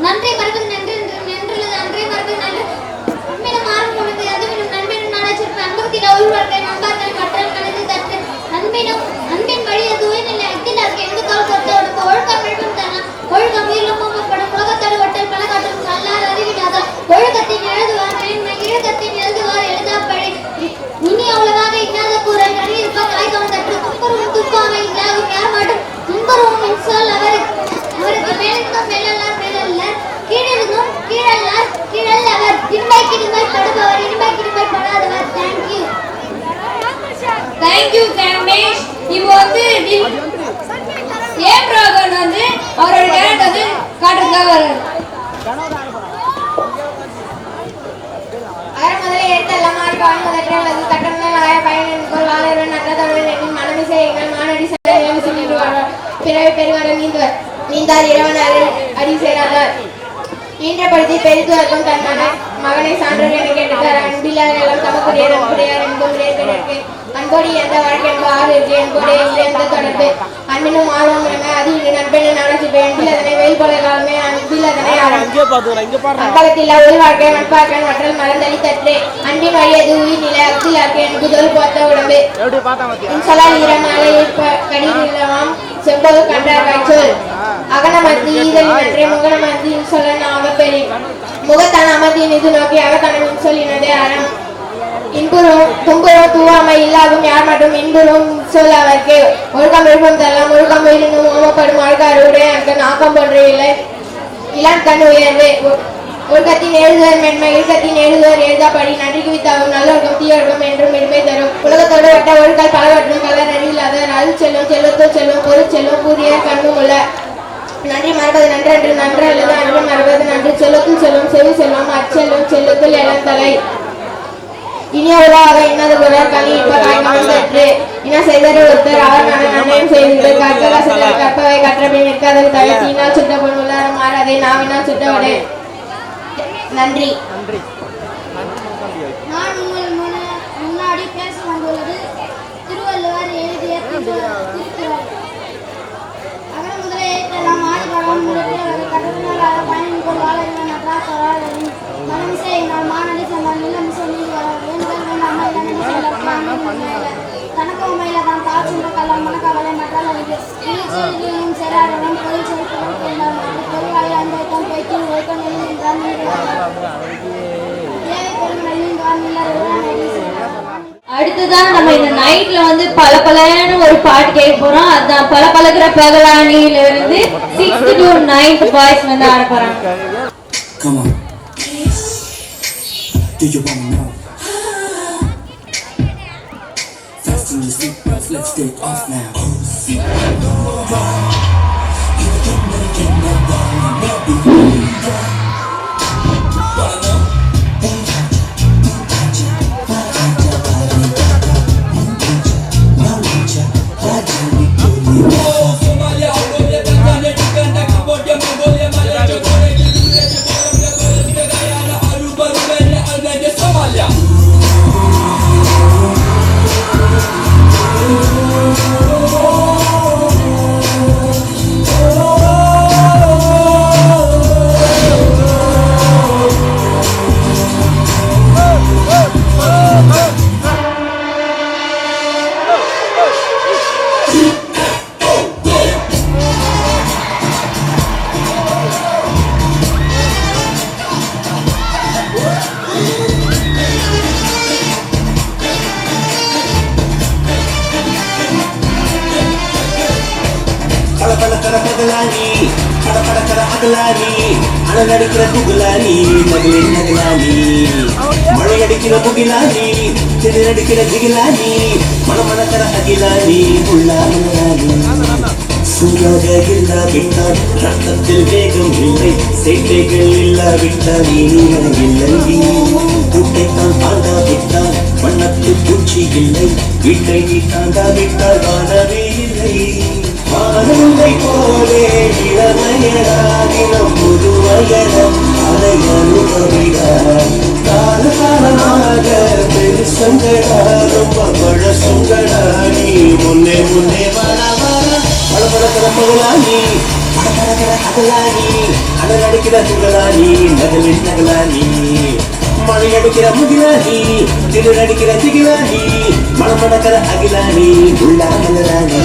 நன்றி மறப்பது நன்றி நன்றி மறப்பது நன்றி உண்மையிலும் மாறும் உனக்கு அதுவினும் நண்பினும் நாடாச்சிருப்ப அன்புத்தில உள்வாழ்க்கை நம்பார்கள் மற்றம் கலந்து தட்டு அன்பின் வழிய தூய்நிலை அக்தில் இருக்க எந்த கால் கருத்து உனக்கு ஒழுக்கம் விழுப்பும் தரலாம் ஒழுக்கம் உயிரிலும் மூமப்படும் உலகத்தோடு ஒட்டல் பல காட்டும் கல்லார் அறிவிடாத ஒழுக்கத்தின் எழுதுவார் மேன்மை இழுக்கத்தின் எழுதுவார் எழுதாப்பழி இனி அவ்வளவாக இன்னாத கூறல் அறிவிப்பா காய்கம் தட்டு துன்பரும் துப்பாமை இல்லாகும் யார் மட்டும் துன்பரும் சொல் அவருக்கு மேலிருந்தும் மேலல்லார் மேலல்லார் கீழிருந்தும் கீழல்லார் கீழல்லவர் இன்மைக்கு இன்மை படுபவர் இன்மைக்கு இன்மை படாதவர். தேங்க்யூ கணேஷ். இப்போ வந்து ஏம் ராகவன் வந்து அவரோட டேலண்ட் வந்து காட்டுறதுக்காக வர்றாரு. முதலே எடுத்த எல்லாம் மாறி வாழ்வதற்கு கட்டணங்கள் ஆய பயணிகள் வாழவன் நல்ல தமிழ் மனமிசை எங்கள் மானடி பிறவை பெருவர நீந்தார் இறைவன் அடி சேராதார் ஈன்றப்படுத்தி பெரிதுவர்க்கும் தன் மகனை சான்றோர் என கேட்டுத்தார் அன்பில்லாத எல்லாம் தமக்குரியர் அன்புடையார் என்பது அன்போடி எந்த வாழ்க்கை என்பது ஆறு இருக்கு என்போடு எந்த தொடர்பு அன்பினும் ஆர்வம் என அது நண்பனை நாடச்சிப்பேன் அன்பில்லதனை வெயில் போல காலமே அன்பில்லதனை அம்பலத்தில் ஒரு வாழ்க்கை நட்பாக்க மற்றல் மறந்தளி தற்று அன்பின் வழியது உயிர் நிலை அக்திலாக்கு எனக்கு தொல் போத்த உடம்பு இன்சலால் ஈரமாலை கடிதம் செம்போது கண்டார் வைச்சோல் அகனமர்த்தி ஈதலின் அன்றே முகனமர்த்தி சொல்ல அவப்பெரி முகத்தான் அமர்த்தியின் இது நோக்கி அகத்தனம் சொல்லினதே அறம் இன்புறும் துன்புறும் தூவாமை இல்லாகும் யார் மட்டும் இன்புறும் சொல் அவருக்கு ஒழுக்கம் விருப்பம் தரலாம் ஒழுக்கம் இருந்தும் ஓமப்படும் அழுக்காருடைய எனக்கு நாக்கம் போன்றவில்லை இளம் கண் உயர்வு ஒழுக்கத்தின் எழுதுவர் மென்மை இழுக்கத்தின் எழுதுவர் எழுதாப்படி நன்றிக்கு வித்தாகும் நல்லொழுக்கம் தீயொழுக்கம் என்றும் பெருமை தரும் உலகத்தோடு வட்ட ஒழுக்கால் பலவற்றும் கலர் அறிவில்லாத அது செல்லும் செல்வத்தோடு செல்லும் பொருள் செல்லும் கூறிய கண்ணும் உள்ள நன்றி மறப்பது நன்றன்று நன்று அல்லது அன்று மறப்பது நன்று செல்வத்தில் செல்லும் செவி செல்வம் அச்செல்லும் செல்வத்தில் இளந்தலை இனிய உலகாக இன்னது குரல் கனி இப்ப காய்கற்று இன செய்தது ஒருத்தர் அவர் நன்மையும் செய்து கற்கலாசத்தில் கற்பவை கற்றபின் நிற்காதல் தலை தீனால் சுட்ட பொன் உள்ளாரம் மாறாதே நாவினால் சுட்டவடே. நன்றி. நான் உங்கள் முன்னாடி பேச வந்துள்ளது திருவள்ளுவர் எழுதிய திருக்குறள். எல்லாம் மாறுபடும் கட்டத்தினால் பயணிக்குள் வாழ மனமிசை நான் மாநடி சொன்னால் நிலம் சொல்லி வேண்டுதல் வேண்டாம் கணக்கமையில தான் தாழ்ச்சின்ற கல்லாம் மனக்கவலை மற்றால் அழிவு செயலாளரும் பொருள் செலுத்தும் பொருளாய் அன்பைத்தான் பேச்சு வைக்கம் நின்றான் அடுத்ததான் நம்ம இந்த நைட்ல வந்து பல பலன்னு ஒரு பாட்டு கேட்க போறோம். அதான் பல பழகிற பகலானியில இருந்து 6th to 9th பாய்ஸ் வந்து ஆட போறாங்க. Come on. Do you wanna know? Fasten your seatbelts, let's take off now. அடிக்கிற புகழானி மகளிர் நகலானி மழை அடிக்கிற புகிலானி திடீரடிக்கிற திகிலானி மனமணக்கிற அகிலானி உள்ளானி சூழக இல்லாவிட்டால் ரத்தத்தில் வேகம் இல்லை சேட்டைகள் இல்லாவிட்டால் இனியில்லை கூட்டைத்தான் தாண்டாவிட்டால் வண்ணத்து பூச்சி இல்லை வீட்டை நீ தாண்டாவிட்டால் வாழவே இல்லை ஆனந்தை போலே இளமையராகினம் புதுவயனம் அதை அனுபவிடார் கால காலமாக பெருசங்கடா ரொம்ப பழசுங்கடா நீ முன்னே முன்னே வர வர பழபழக்கிற பகலானி படபடக்கிற அகலானி அடல் அடிக்கிற துகளானி நகலின் நகலானி மழை அடிக்கிற முகிலானி திடீர் அடிக்கிற திகிலானி மணமணக்கிற அகிலானி உள்ளாமலானி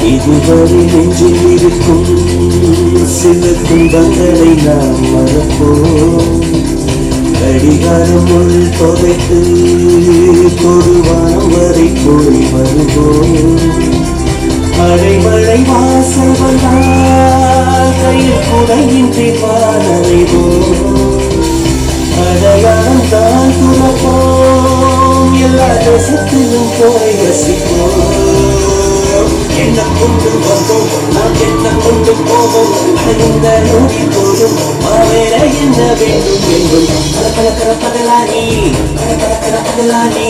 இதுவரை நெஞ்சில் இருக்கும் சில துன்பங்களை நாம் மறப்போம் கடிகாரம் உள் தொகைத்து கொடுவானம் வரை போய் வருவோம் அடைமழை வாசல் வந்தால் கையில் குறையின்றி பாலறைவோம் அடையாளம் தான் துறப்போம் எல்லா தேசத்திலும் போய் வசிப்போம் என்ன கொண்டு வந்தோம் நாம் என்ன கொண்டு போவோம் இந்த நோக்கி போதும் வேற என்ன வேண்டும் வேண்டும் பழக்கிற பகலானி பழக்கிற பகலானி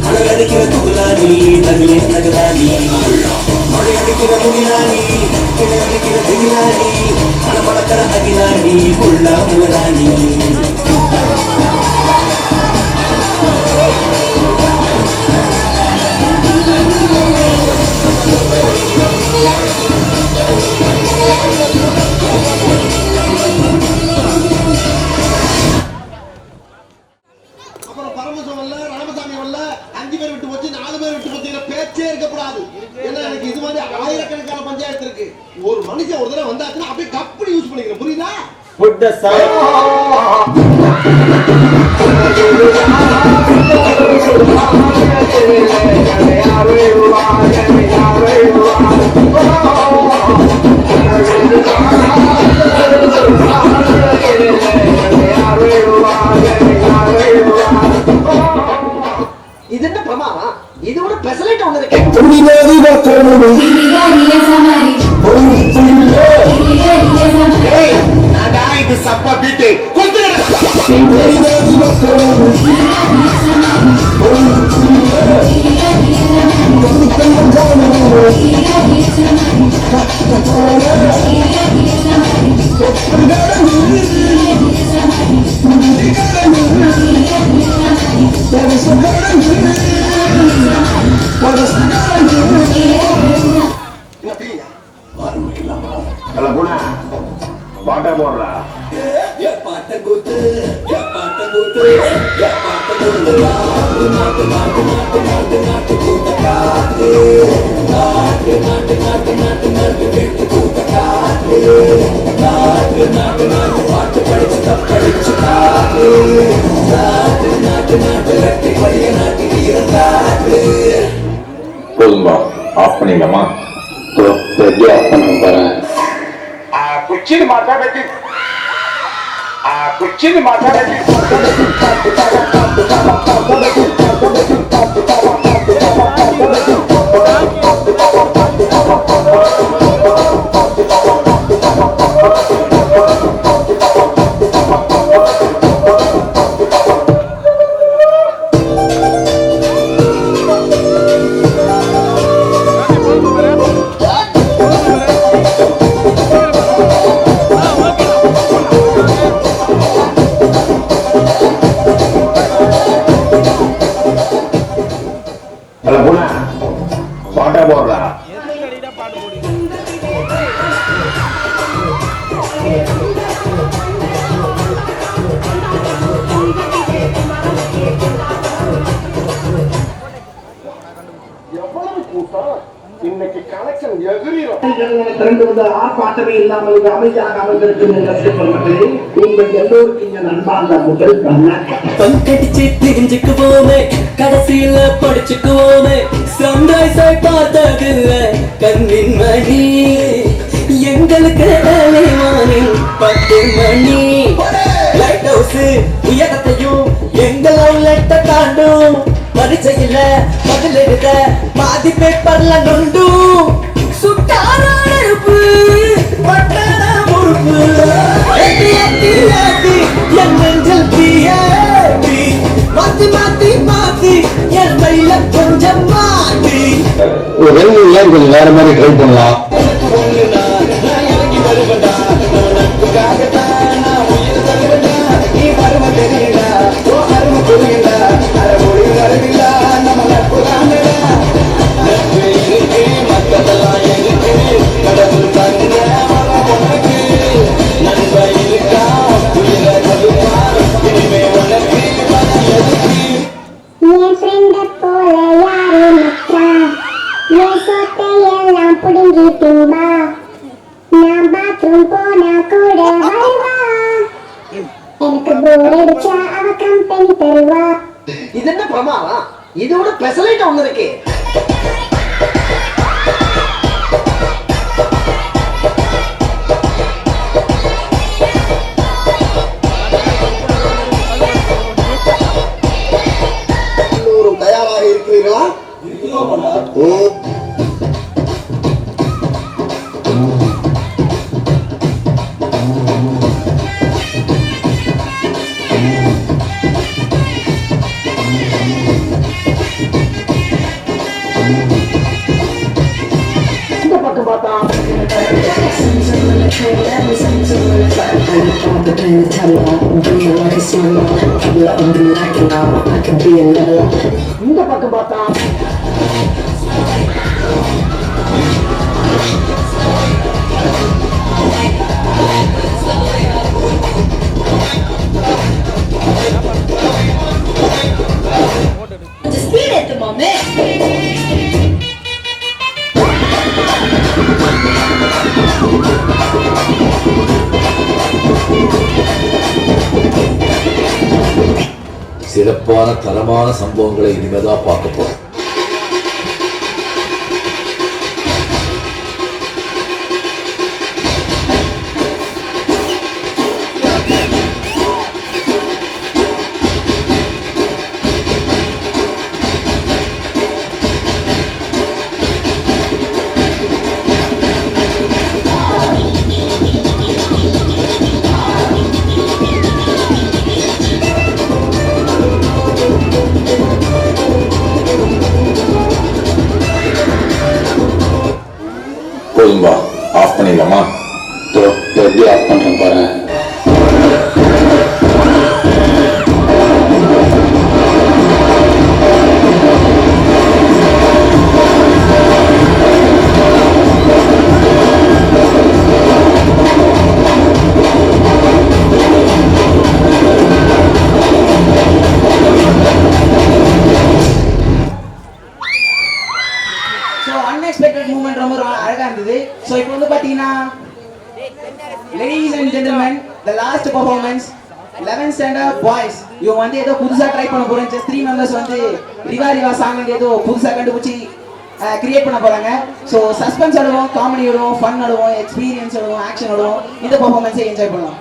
அழல் அடிக்கிற புகழானி நகலின் நகலானி மழை அடிக்கிற முகிலானி கிளை அடிக்கிற திகிலானி பழக்கிற அகிலானி உள்ளா முகலானி அப்புறம் பரமசம் வரல ராமசாமி வரல 5 பேர் விட்டு போச்சு 4 பேர் விட்டு போச்சுங்கிற பேச்சே இருக்கக்கூடாது. ஏன்னா எனக்கு இது மாதிரி ஆயிரக்கணக்கான பஞ்சாயத்து இருக்கு. ஒரு மனுஷன் ஒரு தடவை வந்தாச்சுன்னா அப்படியே கப்படி யூஸ் பண்ணிக்கிறேன். புரியுதா? இது என்ன பிரமாதம்? இதோட பெசலைட் ஒண்ணு இருக்கு. இது சப்பா பீட்டு There is போடுறா போதும்பா ஆஃப் பண்ணிடலாமா எப்படி ஆஃப் பண்ண போறேன் குச்சின்னு மாட்டா வெட்டி குச்சின்னு மாட்டா வெட்டி பாட்டா போடுறா எவ்வளவு கூட்டம் இன்னைக்கு கலெக்ஷன் எதிரிடும் திரண்டு வந்த ஆர்ப்பாட்டமே இல்லாமல் அமைதியாக அமர்ந்திருக்கும் மக்களே உங்கள் எல்லோருக்கும் இங்க நண்பார்ந்த முதல் பங்கடிச்சு தெரிஞ்சுக்குவோமே கடைசியில படிச்சுக்குவோமே சன்ரைஸை பார்த்ததில்ல கண்ணின் மணி எங்களுக்கு வானில் 10 மணி லைட் ஹவுஸ் உயரத்தையும் எங்கள் அவுலெட்ட தாண்டும் பரிச்சையில பதில் எழுத பாதி பேப்பர்ல நொண்டும் சுட்டார நெருப்பு பட்டான முறுப்பு என் நெஞ்சில் தீயேத்தி மாத்தி மாத்தி மாத்தி என் கையில கொஞ்சம் மாத்தி ஒரு கொஞ்சம் வேற மாதிரி ட்ரை பண்ணலாம் இது என்ன பிரமாதம் இதோட ஸ்பெஷலைட் ஒண்ணு இருக்கு தயாராக இருக்கிறீர்களா இந்த பக்கம் பார்த்தா ஸ்பீட் ஏத்துமாமே சிறப்பான தரமான சம்பவங்களை இனிமேதான் பார்க்க போறோம். போதும்பா ஆஃப் பண்ணிடலாமா எப்படி ஆஃப் பண்றேன் பாரு அன்எக்ஸ்பெக்டட் மூவ்மெண்ட் ரொம்ப அழகா இருந்தது. ஸோ இப்போ வந்து பார்த்தீங்கன்னா ladies and gentlemen, the last performance 11th standard boys. இவங்க வந்து ஏதோ புதுசா ட்ரை பண்ண போறேன். just 3 members வந்து ரிவா சாங் ஏதோ புதுசா கண்டுபிடிச்சி கிரியேட் பண்ண போறாங்க. ஸோ சஸ்பென்ஸ் ஆடுவோம், காமெடி ஆடுவோம், ஃபன் ஆடுவோம், எக்ஸ்பீரியன்ஸ் ஆடுவோம், ஆக்ஷன் ஆடுவோம். இந்த பெர்ஃபார்மன்ஸை என்ஜாய் பண்ணலாம்.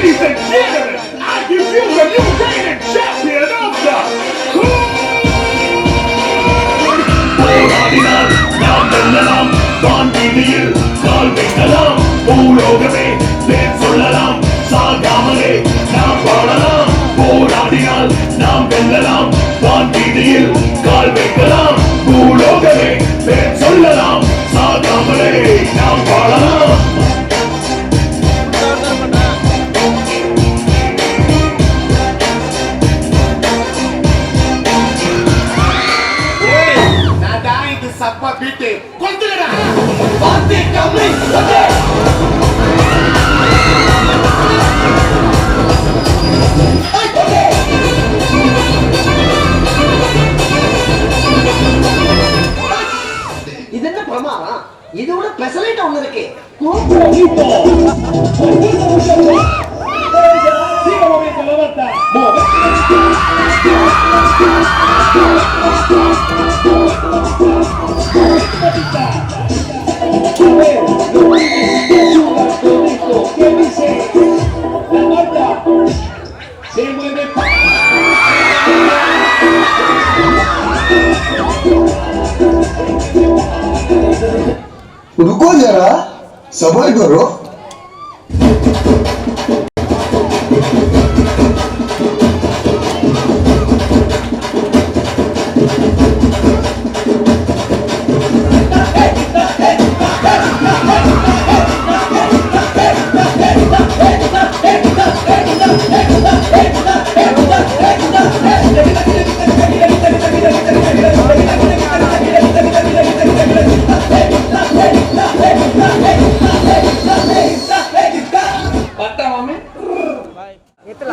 Ladies and gentlemen, I give you the new reigning champion of the போராடினால் நாம் வெல்லலாம், வான் வீதியில் கால் வைக்கலாம், பூலோகமே பேர் சொல்லலாம், சாகாமலே நாம் வாழலாம். போராடினால் நாம் வெல்லலாம், வான் வீதியில் கால் வைக்கலாம், பூலோகமே பேர் சொல்லலாம், சாகாமலே நாம் வாழலாம். சப்பா பீட்டு கொண்டுடா பாத்தி கம்மி இது என்ன பிரமாதம்? இதோட ஸ்பெஷலைட் ஒண்ணு இருக்கு. रुको जरा, सबर करो.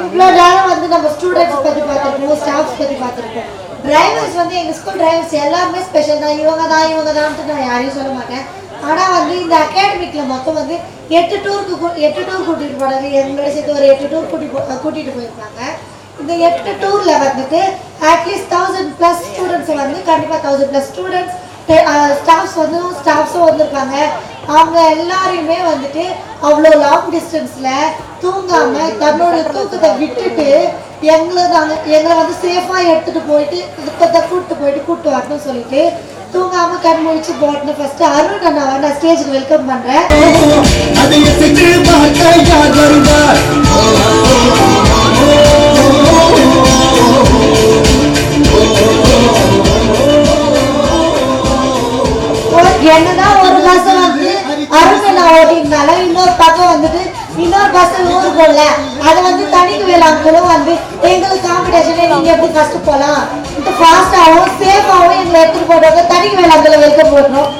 இவ்வளோ நேரம் வந்து நம்ம ஸ்டூடெண்ட்ஸ் பற்றி பார்த்துருக்கோம், ஸ்டாஃப்ஸ் பற்றி பார்த்துருக்கோம். டிரைவர்ஸ் வந்து எங்கள் ஸ்கூல் டிரைவர்ஸ் எல்லாருமே ஸ்பெஷல் தான். இவங்க தான்ட்டு நான் யாரையும் சொல்ல மாட்டேன். ஆனால் வந்து இந்த அகாடமிக்கில் மொத்தம் வந்து 8 டூர் கூட்டிகிட்டு போனாங்க. எங்களோட சேர்த்து ஒரு 8 டூர் கூட்டிகிட்டு போயிருக்காங்க. இந்த 8 டூரில் வந்துட்டு அட்லீஸ்ட் 1000+ ஸ்டூடெண்ட்ஸை வந்து கண்டிப்பாக 1000+ ஸ்டூடெண்ட்ஸ் ஸ்டாஃப்ஸும் வந்திருக்காங்க. அவங்க எல்லாரையுமே வந்துட்டு அவ்வளோ லாங் டிஸ்டன்ஸில் தூங்காமல் தன்னோட தூக்கத்தை விட்டுட்டு எங்களை வந்து சேஃபாக எடுத்துகிட்டு போயிட்டு கூப்பிட்டு வரணும்னு சொல்லிட்டு தூங்காமல் கண் முழிச்சு போட்டேன். ஃபர்ஸ்ட் அருண் அண்ணாவை நான் ஸ்டேஜுக்கு வெல்கம் பண்ணுறேன். என்னதான் ஒரு பஸ் வந்து அருண் ஓட்டிருந்தாலும் இன்னொரு பக்கம் வந்துட்டு இன்னொரு பஸ் ஊருக்கு போடல. அதை வந்து தனிக்கு வேளாண்களும் வந்து எங்களுக்கு காம்படிஷனே நீங்க எப்படி ஃபர்ஸ்ட் போகலாம், இந்த ஃபாஸ்டாகவும் சேஃபாகவும் எங்களை எடுத்துட்டு போடுறவங்க தனிக்கு வேளாண்களை வெல்கம் போடுறோம்.